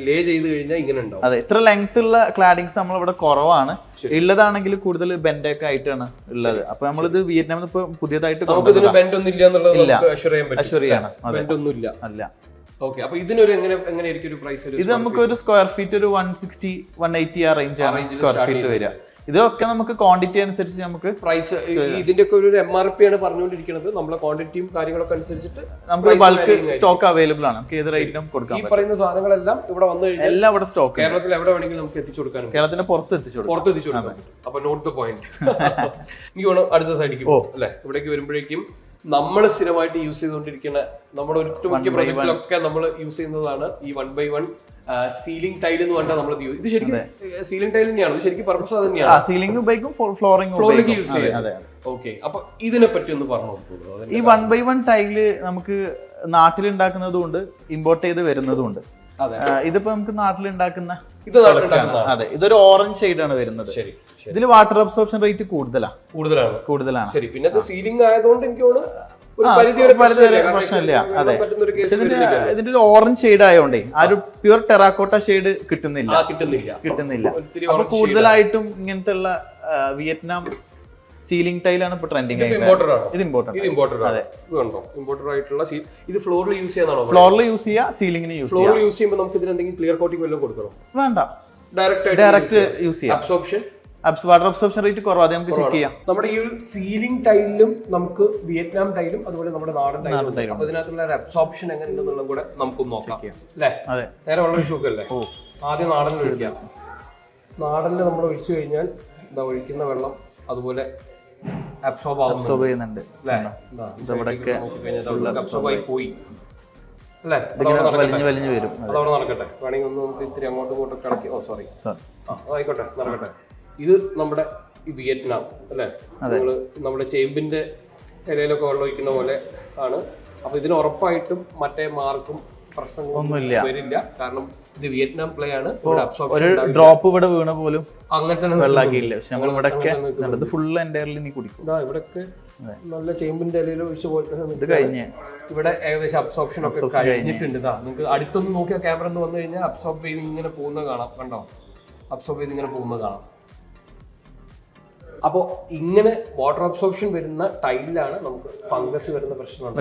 ലേ ചെയ്ത് കഴിഞ്ഞാൽ ഇങ്ങനെ ഉണ്ടാവും. അതെ, ഇത്ര ലെങ്ത് ഉള്ള ക്ലാഡിങ്സ് നമ്മൾ ഇവിടെ കുറവാണ്. ഉള്ളതാണെങ്കിൽ കൂടുതൽ ബെൻഡൊക്കെ ആയിട്ടാണ് ഉള്ളത്. അപ്പൊ നമ്മളിത് വിയറ്റ്നാമിൽ ഇപ്പൊ പുതിയതായിട്ട് അല്ല. ഇത് നമുക്ക് ഒരു സ്ക്വയർ ഫീറ്റ് ഒരു 160-180 ആ റേഞ്ച് ആണ് സ്ക്വയർ ഫീറ്റ് വരിക. ഇതൊക്കെ നമുക്ക് ക്വാണ്ടിറ്റി അനുസരിച്ച് നമുക്ക് പ്രൈസ് ഇതിന്റെ ഒക്കെ ഒരു MRP ആണ് പറഞ്ഞുകൊണ്ടിരിക്കുന്നത്. നമ്മളെ ക്വാണ്ടിറ്റിയും കാര്യങ്ങളൊക്കെ അനുസരിച്ചിട്ട് നമുക്ക് ബൾക്ക് സ്റ്റോക്ക് അവൈലബിൾ ആണ്. നമുക്ക് ഏത് റേറ്റിനും കൊടുക്കാം. ഈ പറയുന്ന സാധനങ്ങളെല്ലാം ഇവിടെ വന്നു കഴിഞ്ഞാൽ എല്ലാം ഇവിടെ സ്റ്റോക്ക്. കേരളത്തിൽ എവിടെ വേണമെങ്കിലും നമുക്ക് എത്തിച്ചു കൊടുക്കാനും, കേരളത്തിന്റെ പുറത്ത് എത്തിച്ചു കൊടുക്കാം. അപ്പൊ നോട്ട് ദ പോയിന്റ്. എനിക്ക് വേണം അടുത്ത സൈഡിലേക്ക് പോകും അല്ലെ? ഇവിടേക്ക് വരുമ്പോഴേക്കും നമ്മൾ സ്ഥിരമായിട്ട് യൂസ് ചെയ്തുകൊണ്ടിരിക്കുന്ന നമ്മുടെ ഒട്ടുമിക്ക പ്രൊജക്റ്റിലൊക്കെ നമ്മൾ യൂസ് ചെയ്യുന്നതാണ് ഈ 1x1 സീലിംഗ് ടൈൽ എന്ന് പറഞ്ഞാൽ നമ്മൾ ഇത് ശരിക്കും സീലിംഗ് ടൈൽ തന്നെയാണ്. ശരിക്കും പർപ്പസ് അത് തന്നെയാണ്. സീലിംഗ് ഉപയോഗിക്കും, ഫ്ലോറിംഗ് യൂസ് ചെയ്യാം. ഓക്കെ, അപ്പൊ ഇതിനെ പറ്റി ഒന്ന് പറഞ്ഞു കൊടുത്തോളൂ. ഈ 1x1 ടൈല് നമുക്ക് നാട്ടിൽ ഉണ്ടാക്കുന്നതും ഉണ്ട്, ഇമ്പോർട്ട് ചെയ്ത് വരുന്നതും ഉണ്ട്. ഇതിപ്പോ നമുക്ക് നാട്ടിൽ ഉണ്ടാക്കുന്ന അതെ, ഇതൊരു ഓറഞ്ച് ഷെയ്ഡ് ആണ് വരുന്നത്. ഇതിൽ വാട്ടർ അബ്സോർപ്ഷൻ റേറ്റ് കൂടുതലാണ്. ശരി, പിന്നെ സീലിംഗ് ആയതുകൊണ്ട് എനിക്ക് പ്രശ്നമില്ല. അതെ, ഇതിന്റെ ഒരു ഓറഞ്ച് ഷെയ്ഡ് ആയതുകൊണ്ടേ ആ ഒരു പ്യൂർ ടെറാക്കോട്ട ഷെയ്ഡ് കിട്ടുന്നില്ല. അപ്പൊ കൂടുതലായിട്ടും ഇങ്ങനത്തെ ഉള്ള വിയറ്റ്നാം സീലിംഗ് ടൈലാണ് ഇപ്പൊ ട്രെൻഡിങ്. ഇത് ഇമ്പോർട്ടഡ് ആണ്. ഫ്ലോറിൽ യൂസ് ചെയ്യാം, സീലിംഗിന് യൂസ് ചെയ്യുമ്പോൾ നമുക്ക് ഇതിന് എന്തെങ്കിലും ക്ലിയർ കോട്ടിംഗ് വല്ലതും കൊടുക്കണോ? വേണ്ട, ഡയറക്റ്റ് യൂസ് ചെയ്യാം. അബ്സോർപ്ഷൻ വാട്ടർ അബ്സോർപ്ഷൻ റേറ്റ് കുറവാണ്, നമുക്ക് ചെക്ക് ചെയ്യാം. നമ്മുടെ ഈ ഒരു സീലിംഗ് ടൈലിലും നമുക്ക് വിയറ്റ്നാം ടൈലും അതുപോലെ നമ്മുടെ നാടൻ ടൈലും അപ്പൊ ഇതിനകത്തുള്ള അബ്സോർപ്ഷൻ എങ്ങനെയുണ്ടെന്നുള്ളത് കൂടെ നമുക്കൊന്ന് നോക്കാം അല്ലേ? നേരെ വളരെ ഷൂക്കല്ലേ? ആദ്യം നാടനിൽ ഒഴിക്കാം. നാടനിൽ നമ്മൾ ഒഴിച്ചു കഴിഞ്ഞാൽ എന്താ ഒഴിക്കുന്ന വെള്ളം അതുപോലെ അബ്സോർബ് ചെയ്യുന്നുണ്ട്. അബ്സോർബായി പോയി അല്ലേ? വലിഞ്ഞു വരും. അതവിടെ നടക്കട്ടെ. വേണമെങ്കിൽ ഒന്ന് നമുക്ക് ഇത്തിരി അങ്ങോട്ടും ഇങ്ങോട്ടും കിടക്കി. ആയിക്കോട്ടെ, നടക്കട്ടെ. ഇത് നമ്മുടെ വിയറ്റ്നാം അല്ലേ? നമ്മള് നമ്മുടെ ചേമ്പിന്റെ ഇലയിലൊക്കെ വെള്ളം ഒഴിക്കുന്ന പോലെ ആണ്. അപ്പൊ ഇതിന് ഉറപ്പായിട്ടും മറ്റേ മാർക്കും പ്രശ്നങ്ങളൊന്നും വരില്ല. കാരണം ഇത് വിയറ്റ്നാം പ്ലേ ആണ്. ഒരു ഡ്രോപ്പ് ഇവിടെ വീണ പോലും അങ്ങനെ തന്നെ വെള്ളാക്കിയില്ല. പക്ഷെ ഞങ്ങൾ ഇവിടെ ഫുള്ള് എൻ്റയർലി നീ കുടിക്കും. ഇവിടെയൊക്കെ നല്ല ചേമ്പിന്റെ ഇലയിൽ ഒഴിച്ചു പോയിട്ട് കഴിഞ്ഞ് ഇവിടെ ഏകദേശം അബ്സോർപ്ഷൻ ഒക്കെ കഴിഞ്ഞിട്ടുണ്ട്. നിങ്ങൾക്ക് അടുത്തൊന്ന് നോക്കിയാൽ ക്യാമറ ഒന്ന് വന്നു കഴിഞ്ഞാൽ അബ്സോർബ് ചെയ്ത് ഇങ്ങനെ പോകുന്നത് കാണാം. കണ്ടോ? അബ്സോർബ് ചെയ്ത് ഇങ്ങനെ പോകുന്നത് കാണാം. അപ്പോൾ ഇങ്ങനെ വാട്ടർ അബ്സോർപ്ഷൻ വരുന്ന ടൈലിലാണ് നമുക്ക് ഫംഗസ് വരുന്ന പ്രശ്നം.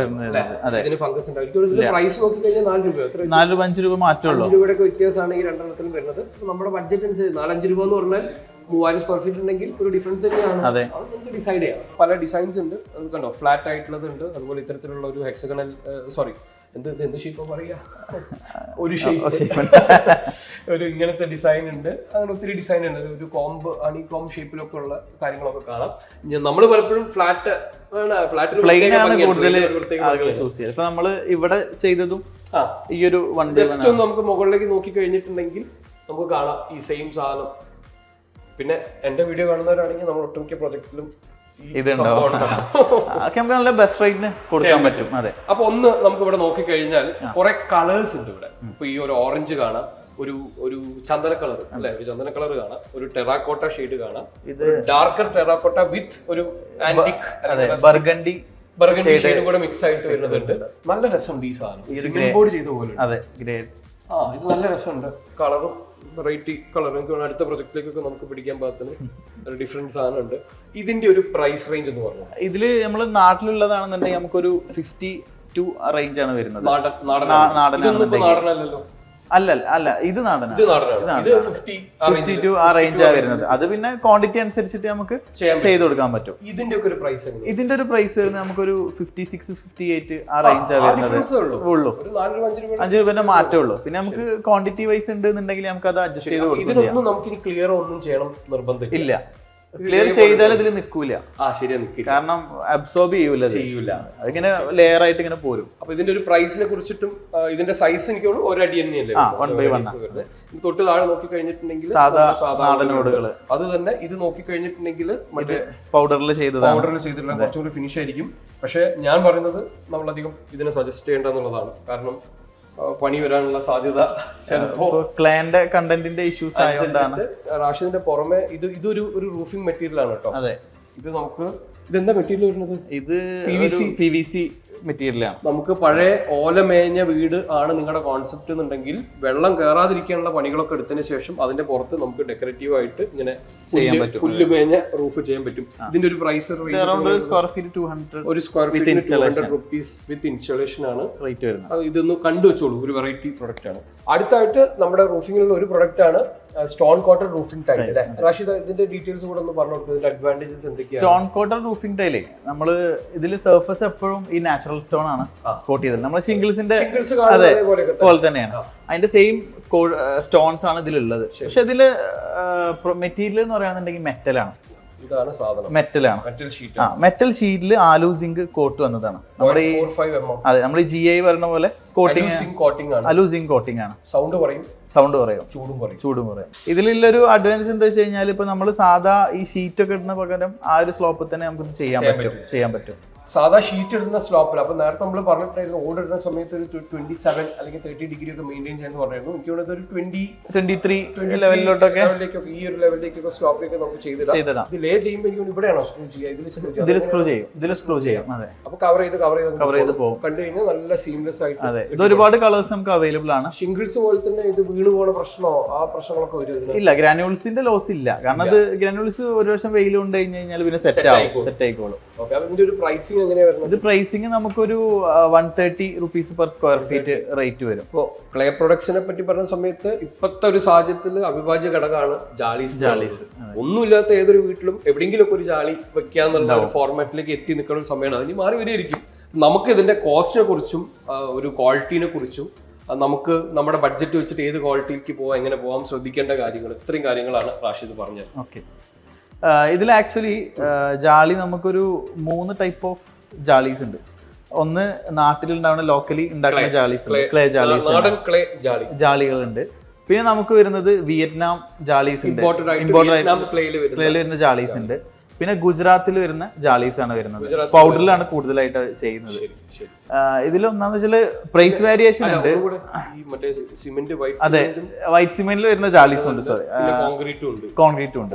ഇതിന് ഫംഗസ് ഉണ്ടാവും. പ്രൈസ് നോക്കി കഴിഞ്ഞാൽ 4 രൂപ, 4-5 രൂപ മാറ്റമുള്ളൂ. 5 രൂപയുടെ വ്യത്യാസമാണ് ഈ രണ്ടെണ്ണത്തിലും വരുന്നത്. നമ്മുടെ ബഡ്ജറ്റ് അനുസരിച്ച് 4-5 രൂപ എന്ന് പറഞ്ഞാൽ 3000 സ്ക്വയർ ഫീറ്റ് ഉണ്ടെങ്കിൽ ഒരു ഡിഫറൻസ് തന്നെയാണ്. അത് നിങ്ങൾക്ക് ഡിസൈഡ് ചെയ്യാം. പല ഡിസൈൻസ് ഉണ്ട്, അത് കണ്ടോ, ഫ്ലാറ്റ് ആയിട്ടുള്ളത് ഉണ്ട്, അതുപോലെ ഇത്തരത്തിലുള്ള ഒരു ഹെക്സഗണൽ എന്ത് ഷേപ്പ് പറയാ, ഒരു ഷേപ്പ് ഒരു ഇങ്ങനത്തെ ഡിസൈൻ ഉണ്ട്. അങ്ങനെ ഒത്തിരി ഡിസൈൻ ഉണ്ട്. ഒരു കോംബ് ഹണി കോംബ് ഷേപ്പിലൊക്കെ ഉള്ള കാര്യങ്ങളൊക്കെ കാണാം. നമ്മൾ പലപ്പോഴും ഫ്ലാറ്റ് ഇപ്പൊ നമ്മള് ഇവിടെ ചെയ്തതും ഈ ഒരു ജസ്റ്റ് ഒന്ന് നമുക്ക് മുകളിലേക്ക് നോക്കി കഴിഞ്ഞിട്ടുണ്ടെങ്കിൽ നമുക്ക് കാണാം ഈ സെയിം സാധനം. പിന്നെ എന്റെ വീഡിയോ കാണുന്നവരാണെങ്കിൽ നമ്മൾ ഒട്ടുമിക്ക പ്രൊജക്റ്റിലും നല്ല ബെസ്റ്റ് റേറ്റിന് കൊടുക്കാൻ പറ്റും. അതെ. അപ്പൊ ഒന്ന് നമുക്ക് ഇവിടെ നോക്കിക്കഴിഞ്ഞാൽ കുറെ കളേഴ്സ് ഉണ്ട് ഇവിടെ. ഇപ്പൊ ഈ ഒരു ഓറഞ്ച് കാണാം, ഒരു ചന്ദന കളർ അല്ലെ, ഒരു ചന്ദന കളർ കാണാം, ഒരു ടെറാക്കോട്ട ഷെയ്ഡ് കാണാം, ഇത് ഡാർക്കർ ടെറാക്കോട്ട വിത്ത് ഒരു ആന്റിക് ബർഗണ്ടി ഷെയ്ഡ് കൂടെ മിക്സ് ആയിട്ട് വരുന്നുണ്ട്. നല്ല രസമുണ്ട് ഈ സാധനം, ബോർഡ് ചെയ്ത പോലെ. ഇത് നല്ല രസമുണ്ട്. കളറും വെറൈറ്റി കളർ. എനിക്ക് അടുത്ത പ്രൊജക്റ്റിലേക്കൊക്കെ നമുക്ക് പിടിക്കാൻ പാകത്തിന് ഒരു ഡിഫറൻസ് സാധനം ഉണ്ട്. ഇതിന്റെ ഒരു പ്രൈസ് റേഞ്ച് എന്ന് പറഞ്ഞു, ഇതില് നമ്മൾ നാട്ടിലുള്ളതാണെന്നുണ്ടെങ്കിൽ നമുക്കൊരു 52 റേഞ്ച് ആണ് വരുന്നത്. നാടനല്ലല്ലോ. അല്ല ഇത് നാടനാണ്. 52 ആ റേഞ്ചാണ് വരുന്നത്. അത് പിന്നെ ക്വാണ്ടിറ്റി അനുസരിച്ചിട്ട് നമുക്ക് ചെയ്ത് കൊടുക്കാൻ പറ്റും. ഇതിന്റെ ഒക്കെ ഒരു പ്രൈസ് വരുന്നത് നമുക്കൊരു 56, 58 ആ റേഞ്ചാണ് വരുന്നത്. ഉള്ളൂ 5 രൂപന്റെ മാറ്റേ ഉള്ളൂ. പിന്നെ നമുക്ക് ക്വാണ്ടിറ്റി വൈസ് ഉണ്ടെന്നുണ്ടെങ്കിൽ നമുക്ക് അത് അഡ്ജസ്റ്റ് ചെയ്ത് കൊടുക്കാം. ഇതിനൊന്നും നമുക്ക് ക്ലിയർ ഒന്നും ചെയ്യണം നിർബന്ധം ഇല്ല. ക്ലിയർ ചെയ്താൽ ഇതിൽ നിൽക്കൂല. കാരണം അബ്സോർബ് ചെയ്യൂല. അതിങ്ങനെ ലെയർ ആയിട്ട് ഇങ്ങനെ പോരും. അപ്പൊ ഇതിന്റെ ഒരു പ്രൈസിനെ കുറിച്ചിട്ടും ഇതിന്റെ സൈസ് എനിക്ക് ഒരടി തന്നെയല്ലേ, 1/1. തൊട്ട് താഴെ നോക്കി കഴിഞ്ഞിട്ടുണ്ടെങ്കിൽ നാടനോടുകള്. അത് തന്നെ ഇത് നോക്കി കഴിഞ്ഞിട്ടുണ്ടെങ്കിൽ മറ്റേ പൗഡറിൽ ചെയ്തിട്ടുള്ള കുറച്ചുകൂടി ഫിനിഷ് ആയിരിക്കും. പക്ഷെ ഞാൻ പറയുന്നത് നമ്മളധികം ഇതിനെ സജസ്റ്റ് ചെയ്യേണ്ടെന്നുള്ളതാണ്. കാരണം പണി വരാനുള്ള സാധ്യത ക്ലാന്റെ കണ്ടന്റിന്റെ ഇഷ്യൂസ് ആയതുകൊണ്ടാണ്. റാഷിദിന്റെ പുറമെ ഇതൊരു റൂഫിംഗ് മെറ്റീരിയൽ ആണ് കേട്ടോ. അതെ. ഇത് നമുക്ക് ഇതെന്താ മെറ്റീരിയൽ വരുന്നത്? ഇത് PVC മെറ്റീരിയലാണ്. നമുക്ക് പഴയ ഓലമേഞ്ഞ വീട് ആണ് നിങ്ങളുടെ കോൺസെപ്റ്റ് എന്നുണ്ടെങ്കിൽ വെള്ളം കയറാതിരിക്കാനുള്ള പണികളൊക്കെ എടുത്തതിന് ശേഷം അതിന്റെ പുറത്ത് നമുക്ക് ഡെക്കറേറ്റീവ് ആയിട്ട് ഇങ്ങനെ ചെയ്യാൻ പറ്റും, പുല്ലുമേഞ്ഞ റൂഫ് ചെയ്യാൻ പറ്റും. ഇതിന്റെ ഒരു പ്രൈസ് ഒരു സ്ക്വയർ ഫീറ്റ് 200 rupees വിത്ത് ഇൻസ്റ്റലേഷൻ ആണ് റേറ്റ് വരുന്നത്. ഇതൊന്ന് കണ്ടുവെച്ചോളൂ, ഒരു വെറൈറ്റി പ്രൊഡക്റ്റ് ആണ്. അടുത്തായിട്ട് നമ്മുടെ റൂഫിംഗിലുള്ള ഒരു പ്രൊഡക്റ്റ് ആണ് സ്റ്റോൺ കോട്ടഡ് റൂഫിംഗ് ടൈൽ അല്ലേ റാഷിദ്? ഇതിന്റെ ഡീറ്റെയിൽസ് കൂടെ ഒന്ന് പറഞ്ഞു കൊടുത്തത്, ഇതിന്റെ അഡ്വാൻറ്റേജസ് എന്തൊക്കെയാണ്? സ്റ്റോൺ കോട്ടഡ് റൂഫിംഗ് ടൈല് നമ്മള് ഇതില് സർഫസ് എപ്പോഴും ഈ നാച്ചുറൽ സ്റ്റോൺ ആണ് കോട്ട് ചെയ്തത്. നമ്മള് ഷിംഗിൾസിന്റെ പോലെ തന്നെയാണ്. അതിന്റെ സെയിം സ്റ്റോൺസ് ആണ് ഇതിലുള്ളത്. പക്ഷെ ഇതില് മെറ്റീരിയൽ എന്ന് പറയുകയാണെന്നുണ്ടെങ്കിൽ മെറ്റലാണ്. ഇതാണ് സാധനം, മെറ്റലാണ്. മെറ്റൽ ഷീറ്റിൽ ആലു സിങ്ക് കോട്ട് വന്നതാണ്. നമ്മുടെ ഈ അതെ നമ്മൾ ഈ GI പറയുന്ന പോലെ അലു സിങ്ക് കോട്ടിംഗ് ആണ്. സൗണ്ട് കുറയും, ചൂടും കുറയും. ഇതിലുള്ളൊരു അഡ്വാൻസ് എന്താ വെച്ച് കഴിഞ്ഞാൽ ഇപ്പൊ നമ്മൾ സാധാ ഈ ഷീറ്റ് ഒക്കെ ഇടുന്ന പകരം ആ ഒരു സ്ലോപ്പിൽ തന്നെ നമുക്ക് ചെയ്യാൻ പറ്റും. സാധാ ഷീറ്റ് ഇടുന്ന സ്ലോപ്പിൽ. അപ്പൊ നേരത്തെ നമ്മൾ പറഞ്ഞിട്ടായിരുന്നു ഓർഡർ ഇടുന്ന സമയത്ത് ഒരു 27 അല്ലെങ്കിൽ 30 ഡിഗ്രി ഒക്കെ മെയിൻറ്റെയിൻ ചെയ്യാൻ പറഞ്ഞിരുന്നു. എനിക്ക് തോന്നുന്നത് ഒരു 23 ലെവലിലോട്ടൊക്കെ ഈ ഒരു ലെവലിലേക്കൊക്കെ സ്ലോപ്പിലേക്ക് നമുക്ക് ചെയ്തിടാം. ഇത് ലേ ചെയ്യുമ്പോൾ എനിക്ക് ഇവിടെയാണോ സ്ക്രൂ ചെയ്യുക? ഇതിൽ സ്ക്രൂ ചെയ്യും. അതെ. അപ്പൊ കവർ ചെയ്ത് പോകും. കണ്ടു കഴിഞ്ഞാൽ നല്ല സീംലെസ് ആയിട്ട്. അതെ. ഇത് ഒരുപാട് കളേഴ്സ് നമുക്ക് അവൈലബിൾ ആണ്. ഷിംഗിൾസ് പോലെ തന്നെ ഇത് വീണ് പോണ പ്രശ്നമോ ആ പ്രശ്നങ്ങളൊക്കെ വരും? ഇല്ല, ഗ്രാനുവൽസിന്റെ ലോസ് ഇല്ല. കാരണം ഇത് ഗ്രാനുവൽസ് ഒരു വർഷം വെയിൽ കൊണ്ട് കഴിഞ്ഞാൽ പിന്നെ സെറ്റ് ആയിക്കോളും. ഇതിന്റെ ഒരു പ്രൈസിംഗ് എങ്ങനെയാ വരുന്നത്? ഇത് പ്രൈസിംഗ് നമുക്കൊരു 130 rupees per square feet rate വരും. ഇപ്പോൾ ക്ലേ പ്രൊഡക്ഷനെ പറ്റി പറഞ്ഞ സമയത്ത് ഇപ്പോഴത്തെ ഒരു സാഹചര്യത്തിൽ അവിഭാജ്യ ഘടകമാണ് ജാളീസ്. ഒന്നുമില്ലാത്ത ഏതൊരു വീട്ടിലും എവിടെയെങ്കിലും ഒക്കെ ഒരു ജാളി വെക്കാന്നുള്ള ഒരു ഫോർമാറ്റിലേക്ക് എത്തി നിൽക്കുന്ന ഒരു സമയമാണ്. അതിന് മാറി വരികയായിരിക്കും. നമുക്ക് ഇതിന്റെ കോസ്റ്റിനെ കുറിച്ചും ഒരു ക്വാളിറ്റിനെ കുറിച്ചും നമുക്ക് നമ്മുടെ ബഡ്ജറ്റ് വെച്ചിട്ട് ഏത് ക്വാളിറ്റിക്ക് പോകാം, എങ്ങനെ പോകാം, ശ്രദ്ധിക്കേണ്ട കാര്യങ്ങൾ, ഇത്രയും കാര്യങ്ങളാണ് റാഷിദ് പറഞ്ഞത്. ഓക്കെ. ഇതിൽ ആക്ച്വലി ജാളി നമുക്കൊരു 3 ടൈപ്പ് ഓഫ് ജാളീസ് ഉണ്ട്. ഒന്ന് നാട്ടിലുണ്ടാവുന്ന ലോക്കലി ഉണ്ടാക്കുന്ന ജാളീസ്, ക്ലേ ജാളികളുണ്ട്. പിന്നെ നമുക്ക് വരുന്നത് വിയറ്റ്നാം ജാളീസ് ഉണ്ട്, ക്ലേയിൽ വരുന്ന ജാളീസ് ഉണ്ട്. പിന്നെ ഗുജറാത്തിൽ വരുന്ന ജാളീസ് ആണ് വരുന്നത്. പൗഡറിലാണ് കൂടുതലായിട്ട് ചെയ്യുന്നത്. ഇതിലൊന്നാന്ന് വെച്ചാല് പ്രൈസ് വേരിയേഷൻ ഉണ്ട്. അതെ, വൈറ്റ് സിമെന്റിൽ വരുന്ന ജാലീസ് ഉണ്ട്, സോറി കോൺക്രീറ്റും ഉണ്ട്.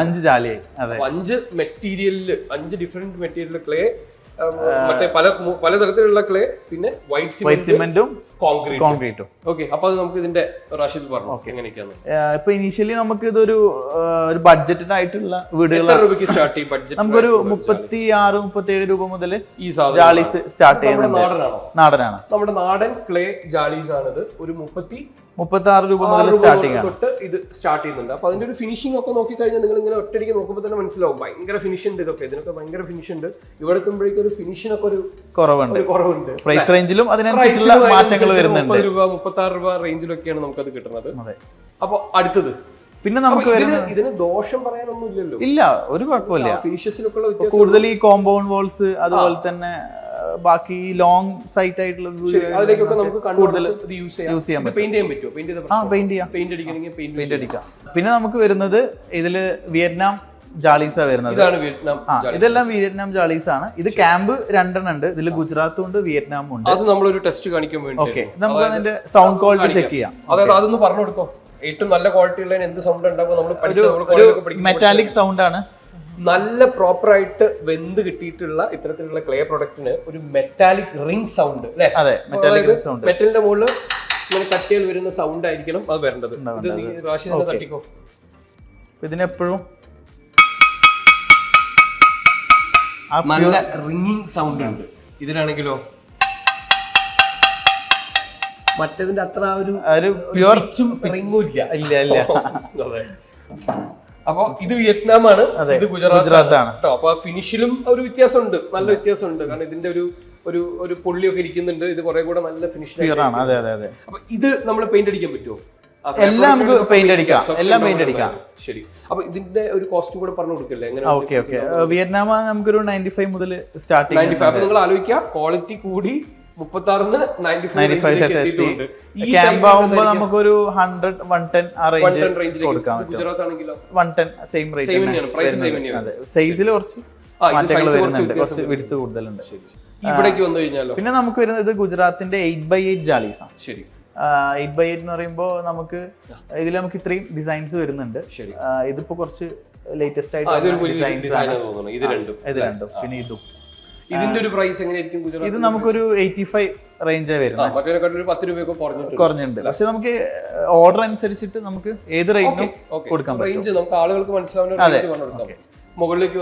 5 ജാലിയായി. അതെ, 5 ഡിഫറെന്റ് മെറ്റീരിയൽ ക്ലേ, പലതരത്തിലുള്ള ക്ലേ, പിന്നെ വൈറ്റ് സിമെന്റും കോൺക്രീറ്റും. ഓക്കെ, അപ്പൊ അത് നമുക്ക് ഇതിന്റെ റാഷിദ് പറഞ്ഞു എങ്ങനെയൊക്കെയാണ്. ഇപ്പൊ ഇനീഷ്യലി നമുക്ക് ഇതൊരു ബഡ്ജറ്റഡ് ആയിട്ടുള്ള വീടുകൾ സ്റ്റാർട്ട് ചെയ്യും ബഡ്ജറ്റ് നമുക്കൊരു 36-37 രൂപ മുതൽ ഈ ജാളീസ് സ്റ്റാർട്ട് ചെയ്യുന്നുണ്ട്. നാടനാണ്, നമ്മുടെ നാടൻ ക്ലേ ജാളീസ് ആണിത്. ഒരു 36 രൂപ മുതൽ സ്റ്റാർട്ടിംഗ് ആണ് തൊട്ട് ഇത് സ്റ്റാർട്ട് ചെയ്യുന്നുണ്ട്. അപ്പൊ അതിന്റെ ഒരു ഫിനിഷിംഗ് ഒക്കെ നോക്കിക്കഴിഞ്ഞാൽ നിങ്ങൾ ഇങ്ങനെ ഒറ്റയടിക്ക് നോക്കുമ്പോൾ തന്നെ മനസ്സിലാവും ഭയങ്കര ഫിനിഷ് ഉണ്ട്. ഇതിനൊക്കെ ഭയങ്കര ഫിനിഷ് ഉണ്ട്. ഇവിടെ എത്തുമ്പോഴേക്കും ഒരു ഫിനിഷിനൊക്കെ ഒരു കുറവുണ്ട്. പ്രൈസ് റേഞ്ചിലും അതിനനുസരിച്ചുള്ള മാറ്റങ്ങൾ വരുന്നുണ്ട്. 30 രൂപ 36 രൂപ റേഞ്ചിലൊക്കെയാണ് നമുക്കത് കിട്ടുന്നത്. അപ്പൊ അടുത്തത് പിന്നെ നമുക്ക് ഇതിന് ദോഷം പറയാനൊന്നും ഇല്ലല്ലോ. ഇല്ല, ഒരു കുഴപ്പമില്ല. ഫിനിഷസിലൊക്കെയുള്ള വ്യത്യാസം കൂടുതൽ ഈ കോമ്പൗണ്ട് വാൾസ് അതുപോലെ തന്നെ ബാക്കി ലോങ് സൈറ്റ് ആയിട്ടുള്ള അതിലേക്കൊക്കെ നമുക്ക് കൂടുതൽ യൂസ് ചെയ്യാൻ പറ്റും. പെയിന്റ് അടിക്കാം. പിന്നെ നമുക്ക് വരുന്നത് ഇതില് വിയറ്റ്നാം ജാളീസാ വരുന്നത്. ഇതെല്ലാം വിയറ്റ്നാം ജാളീസ് ആണ്. ഇത് ക്യാമ്പ് 2 ഉണ്ട്. ഇതിൽ ഗുജറാത്തും ഉണ്ട്, വിയറ്റ്നാമും ഉണ്ട്. അത് നമ്മളൊരു ടെസ്റ്റ് കാണിക്കാൻ വേണ്ടി ഓക്കെ, നമുക്ക് അതിന്റെ സൗണ്ട് ക്വാളിറ്റി ചെക്ക് ചെയ്യാം. അതായത് അതൊന്ന് പറഞ്ഞു കൊടുത്തോ. ഏറ്റവും നല്ല ക്വാളിറ്റി ഉള്ള എന്ത് സൗണ്ട് ഉണ്ടാവും? നമ്മൾ മെറ്റാലിക് സൗണ്ട് ആണ്. നല്ല പ്രോപ്പർ ആയിട്ട് വെന്ത് കിട്ടിയിട്ടുള്ള ഇത്തരത്തിലുള്ള ക്ലേ പ്രൊഡക്റ്റിന് ഒരു മെറ്റാലിക് റിംഗ് സൗണ്ട് അല്ലെ? അതെ, മെറ്റാലിക് സൗണ്ട്. മെറ്റലിന്റെ മുകളിൽ ഇങ്ങനെ കട്ടിയാൽ വരുന്ന സൗണ്ട് ആയിരിക്കണം അത് വരേണ്ടത്. ഇത് റാഷിദിനെ തട്ടിക്കോ. ഇതിനെപ്പോഴും നല്ല റിംഗിങ് സൗണ്ട് ഉണ്ട്. ഇതിനാണെങ്കിലോ മറ്റേതിന്റെ അത്ര ഒരു പ്യുവർ റിംഗും ഇല്ല. ഇല്ല. അപ്പൊ ഇത് വിയറ്റ്നാമാണ്, ഇത് ഗുജറാത്താണ്. അപ്പൊ ഫിനിഷിലും ഒരു വ്യത്യാസമുണ്ട്, നല്ല വ്യത്യാസമുണ്ട്. കാരണം ഇതിന്റെ ഒരു പൊള്ളിയൊക്കെ ഇരിക്കുന്നുണ്ട്. ഇത് കുറെ കൂടെ നല്ല ഫിനിഷ്. അപ്പൊ ഇത് നമ്മൾ പെയിന്റ് അടിക്കാൻ പറ്റുമോ? എല്ലാം നമുക്ക് പെയിന്റ് അടിക്കാം. എല്ലാം പെയിന്റ് അടിക്കാം. ശരി, അപ്പൊ ഇതിന്റെ ഒരു കോസ്റ്റ് കൂടെ പറഞ്ഞു കൊടുക്കല്ലേ? ഓക്കെ. വിയറ്റ്നാം നമുക്കൊരു 95 മുതൽ സ്റ്റാർട്ടിംഗ്. 95. അപ്പൊ നിങ്ങൾ ആലോചിക്കുക, ക്വാളിറ്റി കൂടി 36 95 ക്യാമ്പ് ആവുമ്പോ നമുക്കൊരു 100-110 ആ റേഞ്ച് കൊടുക്കാം. ഗുജറാത്ത് ആണെങ്കിലോ 110 സെയിം റേറ്റ്. സൈസിൽ കുറച്ച് മാറ്റങ്ങൾ വരുന്നുണ്ട്, കുറച്ച് വിടുത്ത് കൂടുതലുണ്ട്. ഇവിടേക്ക് വന്നു കഴിഞ്ഞാലോ പിന്നെ നമുക്ക് വരുന്നത് ഗുജറാത്തിന്റെ 8x8 ജാളീസ് ആണ്. ശരി, 8x8 എന്ന് പറയുമ്പോൾ നമുക്ക് ഇതിൽ നമുക്ക് ഇത്രയും ഡിസൈൻസ് വരുന്നുണ്ട്. ഇതിപ്പോ കുറച്ച് ലേറ്റസ്റ്റ് ആയിട്ട് ഇത് രണ്ടും പിന്നെ ഇതും. ഇതിന്റെ ഒരു പ്രൈസ് എങ്ങനെയായിരിക്കും? ഇത് നമുക്കൊരു 85 റേഞ്ച് വരുന്നത്. 10 രൂപയൊക്കെ കുറഞ്ഞിട്ടുണ്ട്. പക്ഷെ നമുക്ക് ഓർഡർ അനുസരിച്ചിട്ട് നമുക്ക് ഏത് റേറ്റിനും കൊടുക്കാൻ പറ്റും. നമുക്ക് ആളുകൾക്ക് മനസ്സിലാവുന്ന മുകളിലേക്ക്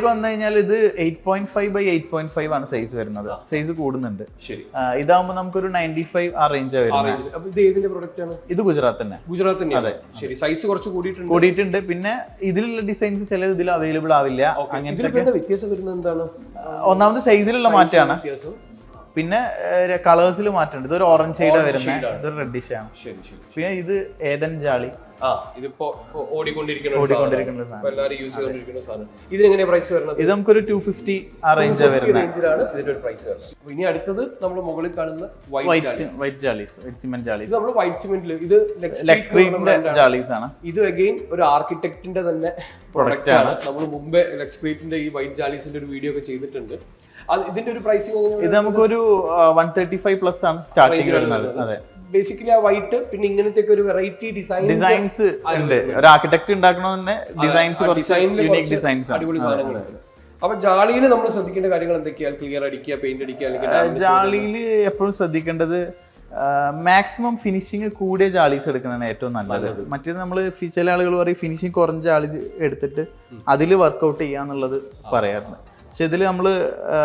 വന്നു കഴിഞ്ഞാൽ ഇത് 8.5x8.5 ആണ് സൈസ് വരുന്നത്. സൈസ് കൂടുന്നുണ്ട്. ശരി, ഇതാവുമ്പോൾ നമുക്കൊരു 95 ആ റേഞ്ച് വരുന്നത്. ഇത് ഏതിന്റെ പ്രൊഡക്റ്റ് ആണ്? ഇത് ഗുജറാത്ത് തന്നെ. അതെ, ശരി. സൈസ് കുറച്ച് കൂടിയിട്ടുണ്ട്. പിന്നെ ഇതിലുള്ള ഡിസൈൻസ് ചിലത് ഇതിൽ അവൈലബിൾ ആവില്ല. അങ്ങനത്തെ വ്യത്യാസം വരുന്നത് എന്താണ്? ഒന്നാമത് സൈസിലുള്ള മാറ്റമാണ്. പിന്നെ കളേഴ്സിൽ മാറ്റമുണ്ട്. ഇതൊരു ഓറഞ്ച് ഷെയ്ഡ് വരുന്നത്, ഇതൊരു റെഡിഷ് ആണ്. പിന്നെ ഇത് ഏതൻ ജാളി, ഇതിപ്പോ ഓടിക്കൊണ്ടിരിക്കുന്ന സാധനം. ഇതിനെങ്ങനെയാ പ്രൈസ് വരുന്നത്? ഇത് നമുക്കൊരു 250 ആ റേഞ്ച് വരുന്നത്. ഇനി അടുത്തത് നമ്മൾ മുകളിൽ കാണുന്ന വൈറ്റ് ജാളീസ്, സിമെന്റ് ജാളീസ്. ഇത് നമ്മൾ വൈറ്റ് സിമെന്റിൽ ഇത് ജാളീസ് ആണ്. ഇത് അഗെയിൻ ഒരു ആർക്കിടെക്റ്റിന്റെ തന്നെ പ്രൊഡക്റ്റ് ആണ്. നമ്മൾ മുമ്പേ ലെക്സ്ക്രീറ്റിന്റെ ഈ വൈറ്റ് ജാളീസിന്റെ ഒരു വീഡിയോ ഒക്കെ ചെയ്തിട്ടുണ്ട്. ഇതിന്റെ ഒരു പ്രൈസിംഗ് ഇത് നമുക്കൊരു 135 പ്ലസ് ആണ് സ്റ്റാർട്ടിംഗ് വരുന്നത്. അതെ, ബേസിക്കലി ആ വൈറ്റ് പിന്നെ ഇങ്ങനത്തെ ഒരു വെറൈറ്റി ഡിസൈൻസ് ഉണ്ട്. ഒരു ആർക്കിടെക്ട് ഉണ്ടാക്കണ തന്നെ ഡിസൈൻസ് അടിപൊളി സാധനങ്ങളാണ്. അപ്പൊ ജാളിയിൽ നമ്മൾ ശ്രദ്ധിക്കേണ്ട കാര്യങ്ങൾ എന്തൊക്കെയാണ്? ക്ലിയർ അടിക്കുക, പെയിന്റ് അടിക്കുക, അല്ലെങ്കിൽ ജാളിയിൽ എപ്പോഴും ശ്രദ്ധിക്കേണ്ടത് മാക്സിമം ഫിനിഷിങ് കൂടിയ ജാളീസ് എടുക്കുന്നതാണ് ഏറ്റവും നല്ലത്. മറ്റേത് നമ്മൾ ചില ആളുകൾ പറയും ഫിനിഷിങ് കുറഞ്ഞ ജാളി എടുത്തിട്ട് അതിൽ വർക്ക്ഔട്ട് ചെയ്യാന്നുള്ളത് പറയാറുണ്ട്. പക്ഷെ ഇതിൽ നമ്മള്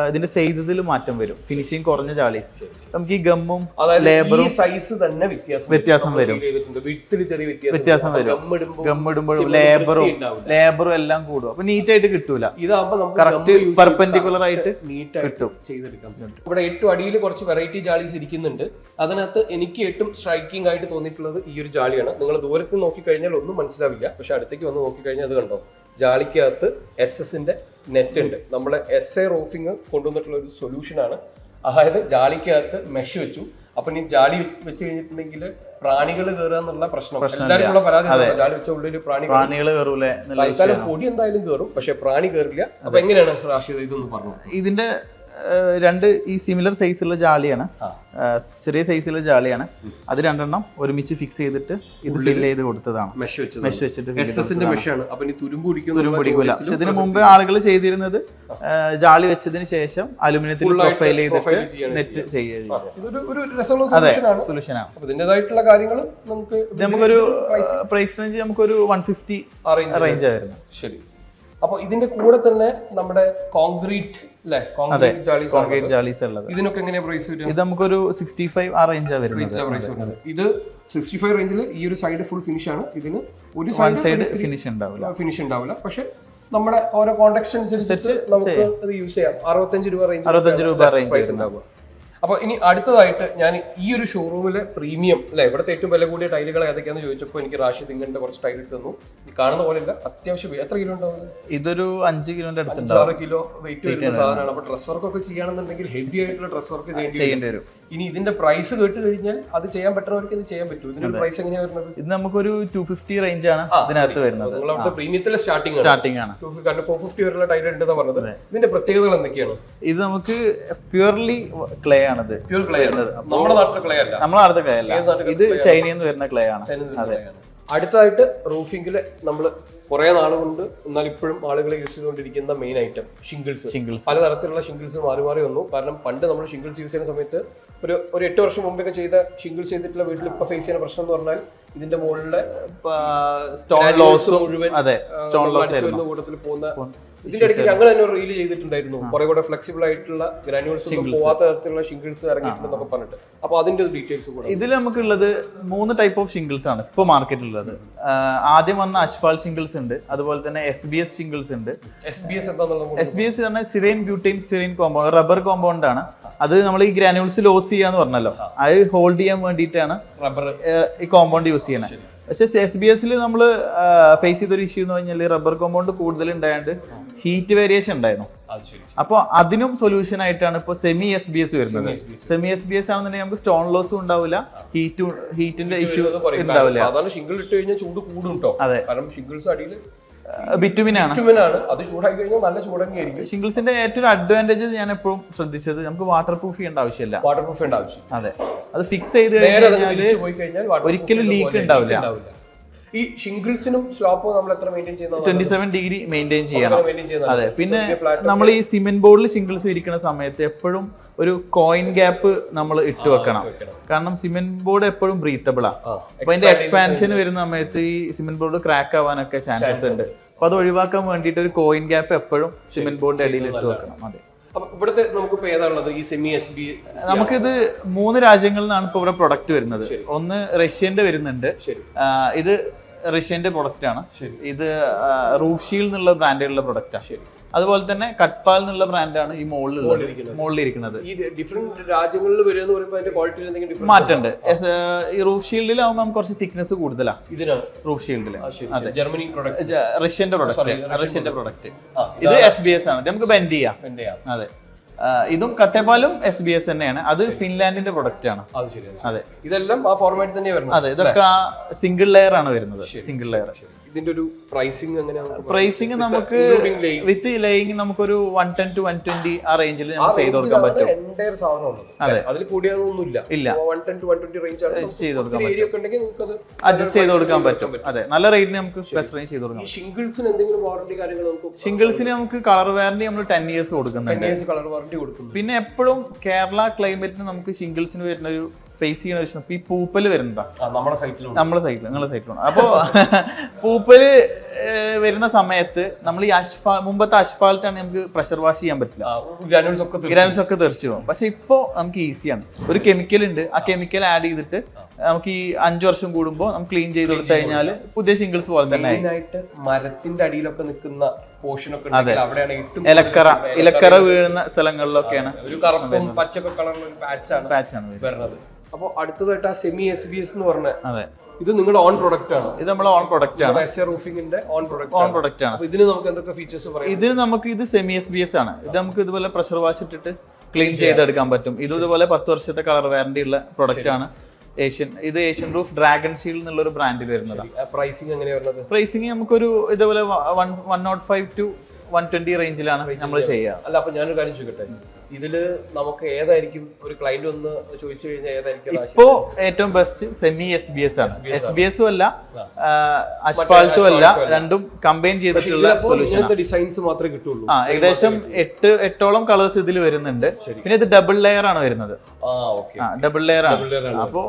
ഇതിന്റെ സൈസസിൽ മാറ്റം വരും. ഫിനിഷിങ് കുറഞ്ഞ ജാളീസ് നമുക്ക് ഈ ഗമ്മും ലേബറും സൈസ് തന്നെ വ്യത്യാസം വരും. ഗമ്മിടുമ്പോഴും ലേബറും എല്ലാം കൂടും. അപ്പൊ നീറ്റ് ആയിട്ട് കിട്ടൂല. കറക്റ്റ് പെർപെൻഡിക്കുലർ ആയിട്ട് കിട്ടും. ഇവിടെ ഏറ്റവും അടിയിൽ കുറച്ച് വെറൈറ്റി ജാളീസ് ഇരിക്കുന്നുണ്ട്. അതിനകത്ത് എനിക്ക് ഏറ്റവും സ്ട്രൈക്കിംഗ് ആയിട്ട് തോന്നിയിട്ടുള്ളത് ഈ ഒരു ജാളിയാണ്. നിങ്ങൾ ദൂരത്ത് നോക്കിക്കഴിഞ്ഞാൽ ഒന്നും മനസ്സിലാവില്ല, പക്ഷെ അടുത്തേക്ക് വന്ന് നോക്കിക്കഴിഞ്ഞാൽ അത് കണ്ടോ, ജാളിക്കകത്ത് SS-ന്റെ നെറ്റ് ഉണ്ട്. നമ്മളെ SA റൂഫിംഗ് കൊണ്ടുവന്നിട്ടുള്ള ഒരു സൊല്യൂഷനാണ്. അതായത് ജാളിക്കകത്ത് മെഷ് വെച്ചു. അപ്പൊ ഈ ജാലി വെച്ച് കഴിഞ്ഞിട്ടുണ്ടെങ്കിൽ പ്രാണികൾ കയറുക എന്നുള്ള പ്രശ്നം എല്ലാവർക്കും ഉള്ള പരാതി. ജാലി വെച്ച ഉള്ളിൽ പ്രാണികൾ തൽക്കാലം പൊടി എന്തായാലും കയറും, പക്ഷെ പ്രാണി കയറില്ല. അപ്പൊ എങ്ങനെയാണ് റാഷിദ് ഇതൊന്ന് പറഞ്ഞു? ഇതിന്റെ രണ്ട് ഈ സിമിലർ സൈസുള്ള ജാളിയാണ്, ചെറിയ സൈസുള്ള ജാളിയാണ്. അത് രണ്ടെണ്ണം ഒരുമിച്ച് ഫിക്സ് ചെയ്തിട്ട് ഇത് ഫിൽ ചെയ്ത് കൊടുത്തതാണ്. മെഷ് വെച്ചിട്ട് തുരുമ്പ് പിടിക്കൂല. പക്ഷെ ഇതിനു മുമ്പ് ആളുകൾ ചെയ്തിരുന്നത് ജാളി വെച്ചതിന് ശേഷം അലുമിനിയത്തിൽ പ്രൊഫൈൽ ചെയ്തിട്ട് നെറ്റ് ചെയ്യുക. അതെ, സൊല്യൂഷനാണ്. നമുക്കൊരു പ്രൈസ് റേഞ്ച് നമുക്കൊരു 150 റേഞ്ച് ആയിരുന്നു. ശരി. അപ്പൊ ഇതിന്റെ കൂടെ തന്നെ നമ്മുടെ കോൺക്രീറ്റ് ജാലീസ് ഉള്ളത്. ഇതിനൊക്കെ എങ്ങനെയാ പ്രൈസ് വരും? ഇത് നമുക്കൊരു 65 ആ റേഞ്ചാണ് വരുന്നത്. ഇത് 65 റേഞ്ചിൽ ഈ ഒരു സൈഡ് ഫുൾ ഫിനിഷ് ആണ്. ഇതിന് ഒരു സൈഡ് ഫിനിഷ് ഉണ്ടാവില്ല. പക്ഷെ നമ്മുടെ ഓരോ കോൺടാക്ട് അനുസരിച്ച് നമുക്ക് അത് യൂസ് ചെയ്യാം. 65 രൂപ റേഞ്ച് പ്രൈസ് ഉണ്ടാവുക. അപ്പൊ ഇനി അടുത്തതായിട്ട് ഞാൻ ഈ ഒരു ഷോറൂമിലെ പ്രീമിയം അല്ലെ, ഇവിടുത്തെ ഏറ്റവും വില കൂടിയ ടൈലുകൾ ഏതൊക്കെയാണെന്ന് ചോദിച്ചപ്പോൾ എനിക്ക് റാഷിദ് ഇങ്ങനത്തെ കുറച്ച് ടൈൽ എടുത്ത് തന്നു. ഈ കാണുന്ന പോലെ ഇല്ല, അത്യാവശ്യം എത്ര കിലോ ഉണ്ടാവും? ഇതൊരു 5 കിലോന്റെ അടുത്ത് 6 കിലോ വെയിറ്റ് വരുന്ന സാധനമാണ്. അപ്പൊ ഡ്രസ് വർക്ക് ഒക്കെ ചെയ്യണമെന്നുണ്ടെങ്കിൽ ഹെവി ആയിട്ടുള്ള ഡ്രസ് വർക്ക് ചെയ്യേണ്ടി വരും. ഇനി ഇതിന്റെ പ്രൈസ് കേട്ട് കഴിഞ്ഞാൽ അത് ചെയ്യാൻ പറ്റുന്നവർക്ക് ഇത് ചെയ്യാൻ പറ്റും. ഇതിന്റെ പ്രൈസ് എങ്ങനെയാണ് വരുന്നത്? ഇത് നമുക്കൊരു 250 റേഞ്ച് ആണ് ഇതിനകത്ത് വരുന്നത്. നിങ്ങൾ അവിടുത്തെ പ്രീമിയത്തിലെ സ്റ്റാർട്ടിംഗ് ആണ്. 450 വരെയുള്ള ടൈൽ ഉണ്ടെന്ന് പറഞ്ഞത്. ഇതിന്റെ പ്രത്യേകതകൾ എന്തൊക്കെയാണ്? ഇത് നമുക്ക് പ്യൂർലി ക്ലേ ആണത്. നമ്മുടെ നാട്ടിലെ ക്ലേ അല്ല. നമ്മുടെ നാട്ടിലെ ക്ലേ അല്ല, ഇത് ചൈനയിൽ നിന്ന് വരുന്ന ക്ലേ ആണ്. അടുത്തതായിട്ട് റൂഫിംഗില് നമ്മൾ കുറെ നാളുകൊണ്ട് എന്നാൽ ഇപ്പോഴും ആളുകൾ യൂസ് ചെയ്തുകൊണ്ടിരിക്കുന്ന മെയിൻ ഐറ്റം ഷിംഗിൾസ്. പലതരത്തിലുള്ള ഷിംഗിൾസ് മാറി വന്നു. കാരണം പണ്ട് നമ്മൾ ഷിംഗിൾസ് യൂസ് ചെയ്യുന്ന സമയത്ത് ഒരു 8 വർഷം മുമ്പൊക്കെ ചെയ്ത ഷിംഗിൾസ് ചെയ്തിട്ടുള്ള വീട്ടിൽ ഇപ്പൊ ഫേസ് ചെയ്യുന്ന പ്രശ്നം എന്ന് പറഞ്ഞാൽ ഇതിന്റെ മുകളിലെ സ്റ്റോൺ ലോസ് മുഴുവൻ കൂട്ടത്തിൽ പോകുന്ന. ഇതിന്റെ ഇടയ്ക്ക് ഞങ്ങൾ തന്നെ റീൽ ചെയ്തിട്ടുണ്ടായിരുന്നു കുറെ കൂടെ ഫ്ലെക്സിബിൾ ആയിട്ടുള്ള ഗ്രാനുവൽസ് പോവാത്ത തരത്തിലുള്ള ഷിംഗിൾസ് ഇറങ്ങിയിട്ടുണ്ടെന്നൊക്കെ പറഞ്ഞിട്ട്. അപ്പൊ അതിന്റെ ഡീറ്റെയിൽസ് കൂടെ. ഇതിൽ നമുക്കുള്ളത് 3 ടൈപ്പ് ഓഫ് ഷിംഗിൾസ് ആണ് ഇപ്പൊ മാർക്കറ്റിലുള്ളത്. ആദ്യം വന്ന അഷ്ഫാൾ ഷിംഗിൾസ് ഉണ്ട്, അതുപോലെ തന്നെ SBS ഷിംഗിൾസ് ഉണ്ട്. SBS പറഞ്ഞാൽ സിറൈൻ ബ്യൂട്ടൈൻ സിറൈൻ കോമ്പൗണ്ട്, റബ്ബർ കോമ്പൗണ്ട് ആണ്. അത് നമ്മൾ ഈ ഗ്രാനുവൽസ് ലോസ് ചെയ്യാന്ന് പറഞ്ഞല്ലോ, അത് ഹോൾഡ് ചെയ്യാൻ വേണ്ടിയിട്ടാണ് റബ്ബർ ഈ കോമ്പൗണ്ട് യൂസ് ചെയ്യണത്. പക്ഷെ SBS നമ്മൾ ഫേസ് ചെയ്തൊരു ഇഷ്യൂ എന്ന് പറഞ്ഞാൽ റബ്ബർ കോമ്പൗണ്ട് കൂടുതൽ ഉണ്ടായത് ഹീറ്റ് വേരിയേഷൻ ഉണ്ടായിരുന്നു. അപ്പോൾ അതിനും സൊല്യൂഷൻ ആയിട്ടാണ് ഇപ്പോൾ സെമി SBS വരുന്നത്. സെമി SBS ആണെന്നുണ്ടെങ്കിൽ നമുക്ക് സ്റ്റോൺ ലോസും ഉണ്ടാവില്ല, ഹീറ്റിന്റെ ഇഷ്യൂ ഉണ്ടാവില്ല. അതെ, ബിറ്റുമിനാണ്. അത് ചൂടായി കഴിഞ്ഞാൽ നല്ല ചൂടായിരിക്കും. ഷിംഗിൾസിന്റെ ഏറ്റവും അഡ്വാൻറ്റേജ് ഞാൻ എപ്പോഴും ശ്രദ്ധിച്ചത് നമുക്ക് വാട്ടർ പ്രൂഫ് ചെയ്യേണ്ട ആവശ്യമില്ല. അതെ, അത് ഫിക്സ് ചെയ്ത് കഴിഞ്ഞാൽ ഒരിക്കലും ലീക്ക് ഉണ്ടാവില്ല. ഈ ഷിംഗിൾസിനും സ്ലോപ്പും നമ്മൾ എത്ര മെയിൻറ്റെയിൻ ചെയ്യുന്നത്? 27 ഡിഗ്രി മെയിൻറ്റെയിൻ ചെയ്യണം. അതെ, പിന്നെ നമ്മൾ ഈ സിമെന്റ് ബോർഡിൽ ഷിംഗിൾസ് ഇരിക്കുന്ന സമയത്ത് എപ്പോഴും ഒരു കോയിൻ ഗ്യാപ്പ് നമ്മൾ ഇട്ട് വെക്കണം. കാരണം സിമെന്റ് ബോർഡ് എപ്പോഴും ബ്രീത്തബിളാണ്. അപ്പൊ അതിന്റെ എക്സ്പാൻഷൻ വരുന്ന സമയത്ത് ഈ സിമെന്റ് ബോർഡ് ക്രാക്ക് ആവാനൊക്കെ ചാൻസസ് ഉണ്ട്. അപ്പൊ അത് ഒഴിവാക്കാൻ വേണ്ടിയിട്ട് ഒരു കോയിൻ ഗ്യാപ്പ് എപ്പോഴും സിമെന്റ് ബോർഡിന്റെ അടിയിൽ ഇട്ട് വെക്കണം. അതെ, നമുക്കിത് 3 രാജ്യങ്ങളിൽ നിന്നാണ് ഇപ്പൊ ഇവിടെ പ്രൊഡക്റ്റ് വരുന്നത്. ഒന്ന് റഷ്യന്റെ വരുന്നുണ്ട്. ഇത് റഷ്യന്റെ പ്രൊഡക്റ്റ് ആണ്. ഇത് റൂഫ് ഷീൽഡ് എന്നുള്ള ബ്രാൻഡിലുള്ള പ്രൊഡക്റ്റാണ്. അതുപോലെ തന്നെ കട്ട്പാൽ എന്നുള്ള ബ്രാൻഡാണ് ഈ മുകളിലിരിക്കുന്നത്. മാറ്റുണ്ട്. ഈ റൂഫ് ഷീൽഡിലാവുമ്പോൾ നമുക്ക് കുറച്ച് തിക്നെസ് കൂടുതലാണ് റൂഫ് ഷീൽഡിൽ. റഷ്യന്റെ പ്രൊഡക്റ്റ്. ഇത് SBS ആണ്, നമുക്ക് ബെൻഡ് ചെയ്യാം. അതെ, ഇതും കട്ടേപ്പാലും SBS തന്നെയാണ്. അത് ഫിൻലാൻഡിന്റെ പ്രൊഡക്റ്റ് ആണ്. അതെ, ഇതെല്ലാം ആ ഫോർമാറ്റ് തന്നെ വരുന്നത്. അതെ, ഇതൊക്കെ സിംഗിൾ ലെയർ ആണ് വരുന്നത്. Single layer. ഇതിന്റെ ഒരു പ്രൈസിംഗ് എങ്ങനെയാണ്? പ്രൈസിംഗ് നമുക്ക് വിത്ത് ലേയിങ് നമുക്കൊരു 110 to 120 ആ റേഞ്ചിൽ നമുക്ക് ചെയ്ത് കൊടുക്കാൻ പറ്റും. അതെ, അതിൽ കൂടിയതൊന്നുമില്ല. 110 to 120 റേഞ്ച് ചെയ്ത് കൊടുക്കാൻ പറ്റും. അഡ്ജസ്റ്റ് ചെയ്ത് കൊടുക്കാൻ പറ്റും. അതെ, നല്ല റേറ്റിന് നമുക്ക് ബെസ്റ്റ് റേഞ്ച് ചെയ്ത് കൊടുക്കാം. ഷിംഗിൾസിന് എന്തെങ്കിലും വാറണ്ടി കാര്യങ്ങൾ നമുക്ക്? ഷിംഗിൾസിന് നമുക്ക് കളർ വാറണ്ടി നമ്മൾ 10 years കൊടുക്കുന്നുണ്ട്. പിന്നെ എപ്പോഴും കേരള ക്ലൈമറ്റിന് നമുക്ക് ഷിംഗിൾസിന് വരുന്ന ഒരു ഫേസ് ചെയ്യുന്ന പ്രശ്നം ഈ പൂപ്പല് വരുന്നതാ. നിങ്ങളുടെ സൈറ്റിലാണ്. അപ്പോ പൂപ്പല് വരുന്ന സമയത്ത് നമ്മൾ ഈ മുമ്പത്തെ അഷ്ഫാൾട്ടാണ് നമുക്ക് പ്രഷർ വാഷ് ചെയ്യാൻ പറ്റില്ല, ഗ്രാനുൾസ് ഒക്കെ തെറിച്ചു പോകും. പക്ഷെ ഇപ്പോ നമുക്ക് ഈസിയാണ്. ഒരു കെമിക്കൽ ഉണ്ട്, ആ കെമിക്കൽ ആഡ് ചെയ്തിട്ട് നമുക്ക് ഈ 5 വർഷം കൂടുമ്പോൾ നമുക്ക് ക്ലീൻ ചെയ്ത് കൊടുത്തു കഴിഞ്ഞാൽ പുതിയ ഷിംഗിൾസ് പോലെ തന്നെ. മരത്തിന്റെ അടിയിലൊക്കെ നിൽക്കുന്ന പോർഷൻ ഒക്കെ ഇലക്കറ വീഴുന്ന സ്ഥലങ്ങളിലൊക്കെയാണ് ഒരു കറുപ്പും പച്ചപ്പ് കളറിലുള്ള പാച്ചാണ് വരുന്നത്. അപ്പൊ അടുത്തതായിട്ട് ആ സെമി SBS എന്ന് പറഞ്ഞ ഇത് നിങ്ങളുടെ ഓൺ പ്രൊഡക്റ്റ് ആണ്. ഇത് നമ്മുടെ ഓൺ പ്രൊഡക്റ്റ് ആണ്. എസ്എ റൂഫിംഗിന്റെ ഓൺ പ്രൊഡക്റ്റ് ആണ്. ഇതിന് നമുക്ക് എന്തൊക്കെ ഫീച്ചേഴ്സ് പറയാം? ഇതിന് നമുക്ക് ഇത് സെമി SBS ആണ്. ഇത് നമുക്ക് ഇതുപോലെ പ്രഷർ വാഷ് ഇട്ടിട്ട് ക്ലീൻ ചെയ്തെടുക്കാൻ പറ്റും. ഇതുപോലെ 10 വർഷത്തെ കളർ വാറണ്ടി ഉള്ള പ്രൊഡക്റ്റ് ആണ്. ഏഷ്യൻ റൂഫ് ഡ്രാഗൺ ഷീൽഡ് എന്നുള്ള ഒരു ബ്രാൻഡിൽ വരുന്നതാണ്. പ്രൈസിംഗ് എങ്ങനെയാണ് വരുന്നത്? പ്രൈസിംഗ് നമുക്കൊരു ഇതുപോലെ 105 to 120 റേഞ്ചിലാണ് നമ്മൾ ചെയ്യുക. അല്ല, അപ്പൊ ഞാനൊരു കാര്യം ചോദിക്കട്ടെ, ഇതില് നമുക്ക് ഏതായിരിക്കും ഒരു ക്ലയന്റ് ഒന്ന് ചോദിച്ചു കഴിഞ്ഞാൽ ഏതായിരിക്കും ഇപ്പോ ഏറ്റവും ബെസ്റ്റ് സെമി SBS ആണ്. SBS അല്ല, അസ്ഫാൾട്ടും അല്ല, രണ്ടും കമ്പൈൻ ചെയ്തിട്ടുള്ള സൊല്യൂഷൻ. ഡിസൈൻസ് മാത്രമേ കിട്ടുള്ളൂ. ഏകദേശം 8 കളേഴ്സ് ഇതിൽ വരുന്നുണ്ട്. പിന്നെ ഇത് ഡബിൾ ലെയർ ആണ് വരുന്നത്. ഡബിൾ ലെയർ ആണ്. അപ്പോ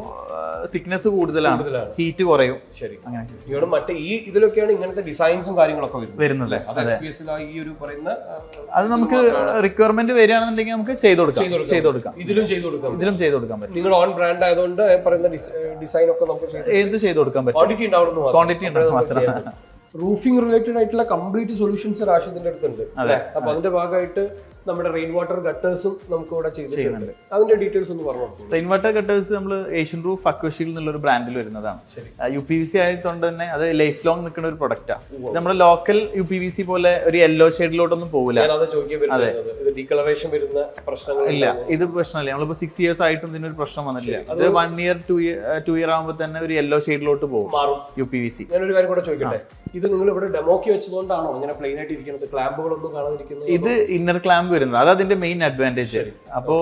തിക്നെസ് കൂടുതലാണ്, ഹീറ്റ് കുറയും. ശരി, അങ്ങനെ മറ്റേ ഈ ഇതിലൊക്കെയാണ് ഇങ്ങനത്തെ ഡിസൈൻസും കാര്യങ്ങളൊക്കെ വരുന്നത്. അത് നമുക്ക് റിക്വയർമെന്റ് വരികയാണെന്നുണ്ടെങ്കിൽ നമുക്ക് ചെയ്ത് കൊടുക്കാം. ഇതിലും ചെയ്ത് കൊടുക്കാൻ പറ്റും. നിങ്ങൾ ഓൺ ബ്രാൻഡ് ആയതുകൊണ്ട് പറയുന്ന ഡിസൈൻ ഒക്കെ നമുക്ക് ഏത് ചെയ്ത് കൊടുക്കാൻ പറ്റും. ക്വാണ്ടിറ്റി ഉണ്ടാവും. റൂഫിംഗ് റിലേറ്റഡ് ആയിട്ടുള്ള കംപ്ലീറ്റ് സൊല്യൂഷൻസ് റാഷിദിന്റെ അടുത്തുണ്ട്. അപ്പൊ അതിന്റെ ഭാഗമായിട്ട് നമ്മുടെ റെയിൻ വാട്ടർ ഗട്ടേഴ്സും നമുക്ക് ഇവിടെ ചെയ്യുന്നുണ്ട്. അതിന്റെ ഡീറ്റെയിൽസ് ഒന്ന് പറഞ്ഞു. റെയിൻ വാട്ടർ ഗട്ടേഴ്സ് നമ്മൾ ഏഷ്യൻ റൂഫ് അക്വഷീൽഡ് എന്നുള്ള ഒരു ബ്രാൻഡിൽ വരുന്നതാണ്. UPVC ആയതുകൊണ്ട് തന്നെ അത് ലൈഫ് ലോങ് നിൽക്കുന്ന ഒരു പ്രൊഡക്റ്റാണ്. നമ്മുടെ ലോക്കൽ UPVC പോലെ ഒരു യെല്ലോ ഷെയ്ഡിലോട്ടൊന്നും പോകില്ല. ഇല്ല, ഇത് പ്രശ്നമില്ല. നമ്മളിപ്പോ 6 years ആയിട്ടും ഇതിനൊരു പ്രശ്നം വന്നിട്ടില്ല. ഇത് 1 year 2 year ആകുമ്പോൾ തന്നെ ഒരു യെല്ലോ ഷെയ്ഡിലോട്ട് പോകും UPVC. ഞാനൊരു കാര്യം കൂടെ ചോദിക്കട്ടെ, ഇത് നിങ്ങൾ ഇവിടെ ഡെമോക്കി വെച്ചതുകൊണ്ടാണോ ഇങ്ങനെ പ്ലെയിൻ ആയിട്ട് ഇരിക്കുന്നത്, ക്ലാമ്പുകളൊന്നും കാണാതിരിക്കുന്നത്? ഇത് ഇന്നർ ക്ലാമ്പ് വരുന്നത്, അത് അതിന്റെ മെയിൻ അഡ്വാൻറ്റേജ്. അപ്പോ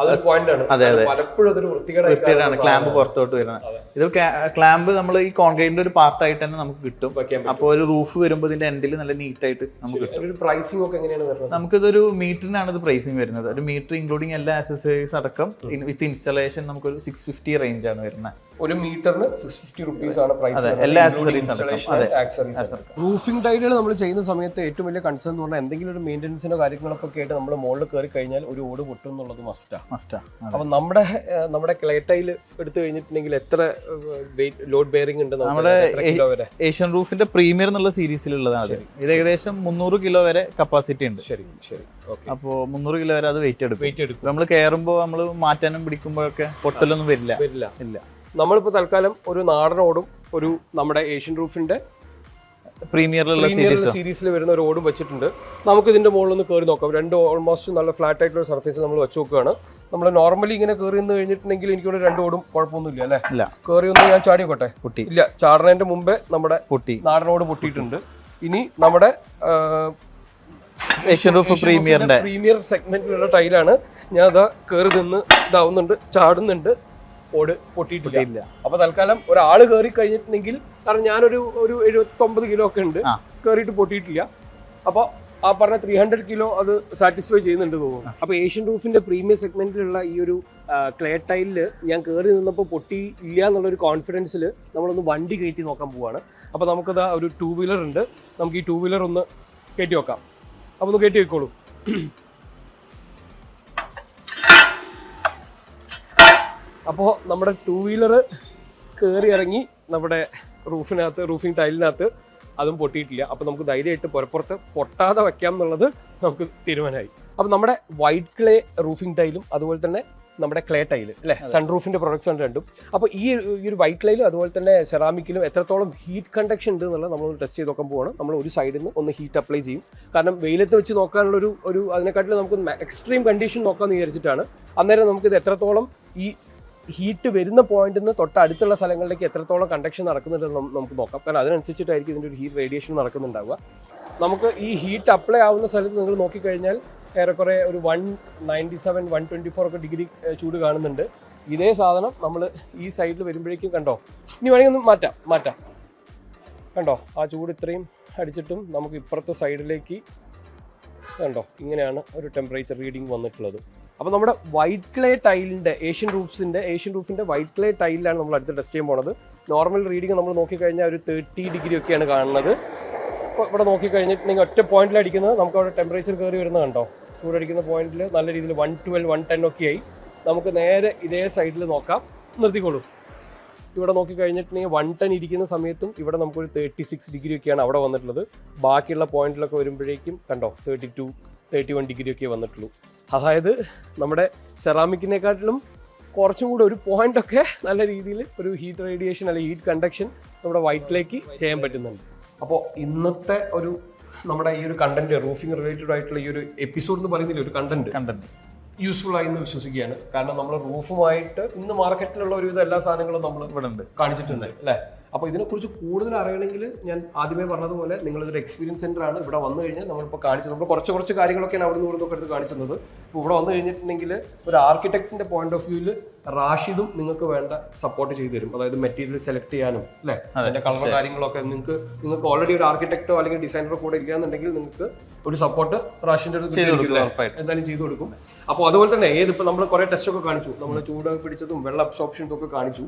അതൊരു പോയിന്റ് ആണ്. അതെ, പലപ്പോഴും അതൊരു വൃത്തികേടാണ് ക്ലാമ്പ് പുറത്തോട്ട് വരുന്നത്. ഇത് ക്ലാമ്പ് നമ്മൾ ഈ കോൺക്രീറ്റിന്റെ ഒരു പാർട്ടായിട്ട് തന്നെ നമുക്ക് കിട്ടും. അപ്പോൾ ഒരു റൂഫ് വരുമ്പോൾ ഇതിന്റെ എൻഡിൽ നല്ല നീറ്റ് ആയിട്ട് നമുക്ക് കിട്ടും. പ്രൈസിംഗ് ഒക്കെ എങ്ങനെയാണ് വരുന്നത്? നമുക്കിതൊരു മീറ്ററിനാണ് ഇത് പ്രൈസിംഗ് വരുന്നത്. ഒരു മീറ്റർ ഇൻക്ലൂഡിംഗ് എല്ലാ ആക്സസറീസ് അടക്കം വിത്ത് ഇൻസ്റ്റലേഷൻ നമുക്കൊരു 650 റേഞ്ച് ആണ് വരുന്നത്. ഒരു മീറ്ററിന് 650 rupees ആണ് പ്രൈസ്. എല്ലാ ആക്സസറീസ്. റൂഫിംഗ് ടൈലുകൾ നമ്മൾ ചെയ്യുന്ന സമയത്ത് ഏറ്റവും വലിയ കൺസേൺ എന്ന് പറഞ്ഞാൽ എന്തെങ്കിലും ഒരു മെയിൻ്റെനൻസിനോ കാര്യങ്ങളൊക്കെ ആയിട്ട് നമ്മൾ മുകളിൽ കയറി കഴിഞ്ഞാൽ ഒരു ഓട് പൊട്ടും എന്നുള്ളത് മസ്റ്റാണ്. അപ്പൊ നമ്മുടെ ക്ലേ ടൈൽ എടുത്തു കഴിഞ്ഞിട്ടുണ്ടെങ്കിൽ എത്ര ലോഡ് ബെയറിംഗ് ഉണ്ട്? നമ്മുടെ ഏഷ്യൻ റൂഫിന്റെ പ്രീമിയർ എന്നുള്ള സീരീസിലുള്ളതാണ്. ഇത് ഏകദേശം 300 കിലോ വരെ കപ്പാസിറ്റി ഉണ്ട്. ശരി. അപ്പോൾ 300 കിലോ വരെ അത് വെയിറ്റ് എടുക്കും. നമ്മൾ കയറുമ്പോൾ നമ്മൾ മാറ്റാനും പിടിക്കുമ്പോഴൊക്കെ പൊട്ടലൊന്നും വരില്ല. നമ്മളിപ്പോൾ തൽക്കാലം ഒരു നാടൻ ഓടും ഒരു നമ്മുടെ ഏഷ്യൻ റൂഫിന്റെ പ്രീമിയറിലുള്ള സീരീസിൽ വരുന്ന ഒരു ഓടും വെച്ചിട്ടുണ്ട്. നമുക്ക് ഇതിന്റെ മുകളിൽ ഒന്ന് കയറി നോക്കാം. രണ്ട് ഓൾമോസ്റ്റ് നല്ല ഫ്ലാറ്റ് ആയിട്ടുള്ള സർഫേസ് നമ്മൾ വെച്ച് നോക്കുകയാണ്. നമ്മൾ നോർമലി ഇങ്ങനെ കയറി നിന്ന് കഴിഞ്ഞിട്ടുണ്ടെങ്കിൽ എനിക്കൊരു 2 ഓടും കുഴപ്പമൊന്നുമില്ല അല്ലേ? ഇല്ല, കയറി ഒന്ന് ഞാൻ ചാടിയോട്ടെ. പൊട്ടി ഇല്ല, ചാടുന്നതിന്റെ മുമ്പേ നമ്മുടെ നാടനോട് പൊട്ടിയിട്ടുണ്ട്. ഇനി നമ്മുടെ ഏഷ്യൻ റൂഫ് പ്രീമിയർ സെഗ്മെന്റിലുള്ള ടൈലാണ്. ഞാൻ അതാ കയറി നിന്ന് ഇതാവുന്നുണ്ട്, ചാടുന്നുണ്ട്, ഓട് പൊട്ടിയിട്ടില്ല. അപ്പൊ തൽക്കാലം ഒരാള് കയറി കഴിഞ്ഞിട്ടുണ്ടെങ്കിൽ, കാരണം ഞാനൊരു 79 കിലോ ഒക്കെ ഉണ്ട്, കയറിയിട്ട് പൊട്ടിയിട്ടില്ല. അപ്പൊ ആ പറഞ്ഞ 300 കിലോ അത് സാറ്റിസ്ഫൈ ചെയ്യുന്നുണ്ട് തോന്നുന്നു. അപ്പൊ ഏഷ്യൻ റൂഫിന്റെ പ്രീമിയം സെഗ്മെന്റിലുള്ള ഈ ഒരു ക്ലേ ടൈലില് ഞാൻ കയറി നിന്നപ്പോൾ പൊട്ടി ഇല്ല എന്നുള്ളൊരു കോൺഫിഡൻസിൽ നമ്മളൊന്ന് വണ്ടി കയറ്റി നോക്കാൻ പോവാണ്. അപ്പൊ നമുക്കത് ഒരു 2 വീലർ ഉണ്ട്, നമുക്ക് ഈ 2 വീലർ ഒന്ന് കയറ്റി വെക്കാം. അപ്പൊ ഒന്ന് കയറ്റി വെക്കോളൂ. അപ്പോൾ നമ്മുടെ 2 വീലർ കയറി ഇറങ്ങി നമ്മുടെ റൂഫിംഗ് ടൈലിനകത്ത് അതും പൊട്ടിയിട്ടില്ല. അപ്പോൾ നമുക്ക് ധൈര്യമായിട്ട് പുറത്ത് പൊട്ടാതെ വെക്കാം എന്നുള്ളത് നമുക്ക് തീരുമാനമായി. അപ്പോൾ നമ്മുടെ വൈറ്റ് ക്ലേ റൂഫിംഗ് ടൈലും അതുപോലെ തന്നെ നമ്മുടെ ക്ലേ ടൈല് അല്ലേ, സൺറൂഫിന്റെ പ്രൊഡക്ട്സ് ആണ് രണ്ടും. അപ്പോൾ ഈ ഒരു വൈറ്റ് ക്ലേയിലും അതുപോലെ തന്നെ സെറാമിക്കിലും എത്രത്തോളം ഹീറ്റ് കണ്ടക്ഷൻ ഉണ്ട് എന്നുള്ളത് നമ്മൾ ടെസ്റ്റ് ചെയ്ത് നോക്കാൻ പോവാണ്. നമ്മൾ ഒരു സൈഡിൽ നിന്ന് ഒന്ന് ഹീറ്റ് അപ്ലൈ ചെയ്യും. കാരണം വെയിലത്ത് വെച്ച് നോക്കാനുള്ള ഒരു അതിനെക്കാട്ടിലും നമുക്ക് എക്സ്ട്രീം കണ്ടീഷൻ നോക്കാമെന്ന് വിചാരിച്ചിട്ടാണ്. അന്നേരം നമുക്കിത് എത്രത്തോളം ഈ ഹീറ്റ് വരുന്ന പോയിന്റിൽ നിന്ന് തൊട്ടടുത്തുള്ള സ്ഥലങ്ങളിലേക്ക് എത്രത്തോളം കണ്ടക്ഷൻ നടക്കുന്നുണ്ടെന്ന് നമുക്ക് നോക്കാം. കാരണം അതിനനുസരിച്ചിട്ടായിരിക്കും ഇതിൻ്റെ ഒരു ഹീറ്റ് റേഡിയേഷൻ നടക്കുന്നുണ്ടാവുക. നമുക്ക് ഈ ഹീറ്റ് അപ്ലൈ ആവുന്ന സ്ഥലത്ത് നിങ്ങൾ നോക്കിക്കഴിഞ്ഞാൽ ഏറെക്കുറെ ഒരു 197, 124 ഒക്കെ ഡിഗ്രി ചൂട് കാണുന്നുണ്ട്. ഇതേ സാധനം നമ്മൾ ഈ സൈഡിൽ വരുമ്പോഴേക്കും കണ്ടോ, ഇനി വേണമെങ്കിൽ ഒന്ന് മാറ്റാം കണ്ടോ, ആ ചൂട് ഇത്രയും അടിച്ചിട്ടും നമുക്ക് ഇപ്പുറത്തെ സൈഡിലേക്ക് കണ്ടോ ഇങ്ങനെയാണ് ഒരു ടെമ്പറേച്ചർ റീഡിങ് വന്നിട്ടുള്ളത്. അപ്പോൾ നമ്മുടെ വൈറ്റ് ക്ലേ ടൈലിൻ്റെ ഏഷ്യൻ റൂഫിൻ്റെ വൈറ്റ് ക്ലേ ടൈലിലാണ് നമ്മൾ അടുത്ത് ടെസ്റ്റ് ചെയ്യാൻ പോണത്. നോർമൽ റീഡിങ് നമ്മൾ നോക്കിക്കഴിഞ്ഞാൽ ഒരു 30 ഡിഗ്രി ഒക്കെയാണ് കാണുന്നത്. അപ്പോൾ ഇവിടെ നോക്കിക്കഴിഞ്ഞിട്ടുണ്ടെങ്കിൽ ഒറ്റ പോയിന്റിൽ അടിക്കുന്നത് നമുക്ക് അവിടെ ടെമ്പറേച്ചർ കയറി വരുന്നത് കണ്ടോ, ചൂടടിക്കുന്ന പോയിന്റിൽ നല്ല രീതിയിൽ 112, 110 ഒക്കെ ആയി. നമുക്ക് നേരെ ഇതേ സൈഡിൽ നോക്കാം, നിർത്തിക്കോളൂ. ഇവിടെ നോക്കിക്കഴിഞ്ഞിട്ടുണ്ടെങ്കിൽ 110 ഇരിക്കുന്ന സമയത്തും ഇവിടെ നമുക്കൊരു 36 ഡിഗ്രി ഒക്കെയാണ് അവിടെ വന്നിട്ടുള്ളത്. ബാക്കിയുള്ള പോയിന്റിലൊക്കെ വരുമ്പോഴേക്കും കണ്ടോ 32, 31 ഡിഗ്രി ഒക്കെ വന്നിട്ടുള്ളൂ. അതായത് നമ്മുടെ സെറാമിക്കിനെക്കാട്ടിലും കുറച്ചും കൂടെ ഒരു പോയിന്റൊക്കെ നല്ല രീതിയിൽ ഒരു ഹീറ്റ് റേഡിയേഷൻ അല്ലെങ്കിൽ ഹീറ്റ് കണ്ടക്ഷൻ നമ്മുടെ വൈറ്റിലേക്ക് ചെയ്യാൻ പറ്റുന്നുണ്ട്. അപ്പോൾ ഇന്നത്തെ ഒരു നമ്മുടെ ഈ ഒരു കണ്ടന്റ് റൂഫിംഗ് റിലേറ്റഡ് ആയിട്ടുള്ള ഈ ഒരു എപ്പിസോഡ് എന്ന് പറയുന്നില്ല, ഒരു കണ്ടന്റ് യൂസ്ഫുൾ ആയി എന്ന് വിശ്വസിക്കുകയാണ്. കാരണം നമ്മൾ റൂഫുമായിട്ട് ഇന്ന് മാർക്കറ്റിലുള്ള ഒരുവിധം എല്ലാ സാധനങ്ങളും നമ്മൾ ഇവിടെ ഉണ്ട് കാണിച്ചിട്ടുണ്ട് അല്ലേ. അപ്പോൾ ഇതിനെക്കുറിച്ച് കൂടുതൽ അറിയണമെങ്കിൽ ഞാൻ ആദ്യമേ പറഞ്ഞതുപോലെ നിങ്ങളിതൊരു എക്സ്പീരിയൻസ് സെൻ്റർ ആണ്. ഇവിടെ വന്നു കഴിഞ്ഞാൽ നമ്മളിപ്പോൾ കാണിച്ചത് നമ്മൾ കുറച്ച് കാര്യങ്ങളൊക്കെയാണ് അവിടെ നിന്ന് ഇവിടുന്നൊക്കെ എടുത്ത് കാണിച്ചത്. ഇപ്പോൾ ഇവിടെ വന്നു കഴിഞ്ഞിട്ടുണ്ടെങ്കിൽ ഒരു ആർക്കിടെക്റ്റിൻ്റെ പോയിന്റ് ഓഫ് വ്യൂവിൽ റാഷിദും നിങ്ങൾക്ക് വേണ്ട സപ്പോർട്ട് ചെയ്തു തരും. അതായത് മെറ്റീരിയൽ സെലക്ട് ചെയ്യാനും അല്ലേ, അതിൻ്റെ കളർ കാര്യങ്ങളൊക്കെ നിങ്ങൾക്ക് ഓൾറെഡി ഒരു ആർക്കിടെക്റ്റോ അല്ലെങ്കിൽ ഡിസൈനറോ കൂടെ ഇല്ലാന്നുണ്ടെങ്കിൽ നിങ്ങൾക്ക് ഒരു സപ്പോർട്ട് റാഷിൻ്റെ എന്തായാലും ചെയ്തു കൊടുക്കും. അപ്പോൾ അതുപോലെ തന്നെ ഏതിപ്പോൾ നമ്മൾ കുറേ ടെസ്റ്റ് ഒക്കെ കാണിച്ചു, നമ്മൾ ചൂട് പിടിച്ചതും വെള്ള അബ്സോർപ്ഷനും ഒക്കെ കാണിച്ചു.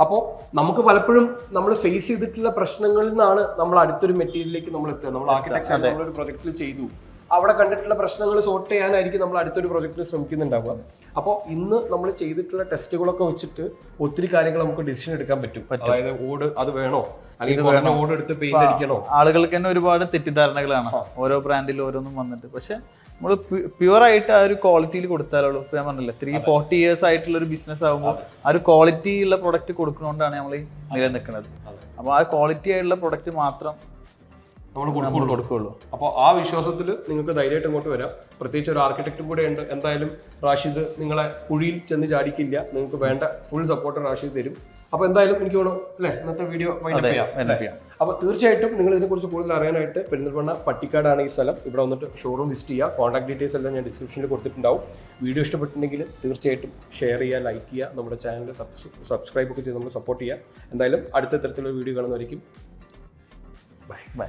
അപ്പോൾ നമുക്ക് പലപ്പോഴും നമ്മൾ ഫേസ് ചെയ്തിട്ടുള്ള പ്രശ്നങ്ങളിൽ നിന്നാണ് നമ്മൾ അടുത്തൊരു മെറ്റീരിയലിലേക്ക് നമ്മൾ എത്തുക. നമ്മൾ ആർക്കിടെക്ചർ നമ്മളൊരു പ്രൊജക്റ്റിൽ ചെയ്തു, അവിടെ കണ്ടിട്ടുള്ള പ്രശ്നങ്ങൾ സോർട്ട് ചെയ്യാനായിരിക്കും നമ്മൾ അടുത്തൊരു പ്രൊജക്റ്റിൽ ശ്രമിക്കുന്നുണ്ടാവുക. അപ്പോൾ ഇന്ന് നമ്മൾ ചെയ്തിട്ടുള്ള ടെസ്റ്റുകളൊക്കെ വെച്ചിട്ട് ഒത്തിരി കാര്യങ്ങൾ നമുക്ക് ഡിസിഷൻ എടുക്കാൻ പറ്റും. അതായത് ഓട് അത് വേണോ, അല്ലെങ്കിൽ ഓട് എടുത്ത് പെയിന്റ് അടിക്കണോ. ആളുകൾക്ക് തന്നെ ഒരുപാട് തെറ്റിദ്ധാരണകളാണ് ഓരോ ബ്രാൻഡിൽ ഓരോന്നും വന്നിട്ട്. പക്ഷെ നമ്മൾ പ്യുവർ ആയിട്ട് ആ ഒരു ക്വാളിറ്റിയിൽ കൊടുത്താലുള്ളൂ. ഇപ്പൊ ഞാൻ പറഞ്ഞില്ലേ 340 years ആയിട്ടുള്ള ഒരു ബിസിനസ് ആകുമ്പോൾ ആ ഒരു ക്വാളിറ്റി ഉള്ള പ്രൊഡക്റ്റ് കൊടുക്കുന്നതുകൊണ്ടാണ് നമ്മൾ നിലനിൽക്കുന്നത്. അപ്പോൾ ആ ക്വാളിറ്റി ആയിട്ടുള്ള പ്രൊഡക്റ്റ് മാത്രം നമ്മൾ കൊടുക്കുകയുള്ളൂ. അപ്പോൾ ആ വിശ്വാസത്തിൽ നിങ്ങൾക്ക് ധൈര്യമായിട്ട് ഇങ്ങോട്ട് വരാം. പ്രത്യേകിച്ച് ഒരു ആർക്കിടെക്റ്റും കൂടെ ഉണ്ട്. എന്തായാലും റാഷിദ് നിങ്ങളെ കുഴിയിൽ ചെന്ന് ചാടിക്കില്ല. നിങ്ങൾക്ക് വേണ്ട ഫുൾ സപ്പോർട്ട് റാഷിദ് തരും. അപ്പോൾ എന്തായാലും എനിക്ക് തോന്നുന്നു അല്ലേ ഇന്നത്തെ വീഡിയോ വൈൻഡപ്പ് ചെയ്യാം. അപ്പോൾ തീർച്ചയായിട്ടും നിങ്ങൾ ഇതിനെക്കുറിച്ച് കൂടുതൽ അറിയാനായിട്ട് പെരിന്തൽമണ്ണ പട്ടിക്കാടാണ് ഈ സ്ഥലം. ഇവിടെ വന്നിട്ട് ഷോറൂം വിസിറ്റ് ചെയ്യുക. കോൺടാക്ട് ഡീറ്റെയിൽസ് എല്ലാം ഞാൻ ഡിസ്ക്രിപ്ഷനിൽ കൊടുത്തിട്ടുണ്ടാവും. വീഡിയോ ഇഷ്ടപ്പെട്ടിട്ടുണ്ടെങ്കിൽ തീർച്ചയായിട്ടും ഷെയർ ചെയ്യുക, ലൈക്ക് ചെയ്യുക, നമ്മുടെ ചാനൽ സബ്സ്ക്രൈബ് ഒക്കെ ചെയ്ത് നമ്മൾ സപ്പോർട്ട് ചെയ്യുക. എന്തായാലും അടുത്ത തരത്തിലുള്ള വീഡിയോ കാണുന്നതായിരിക്കും. ബൈ.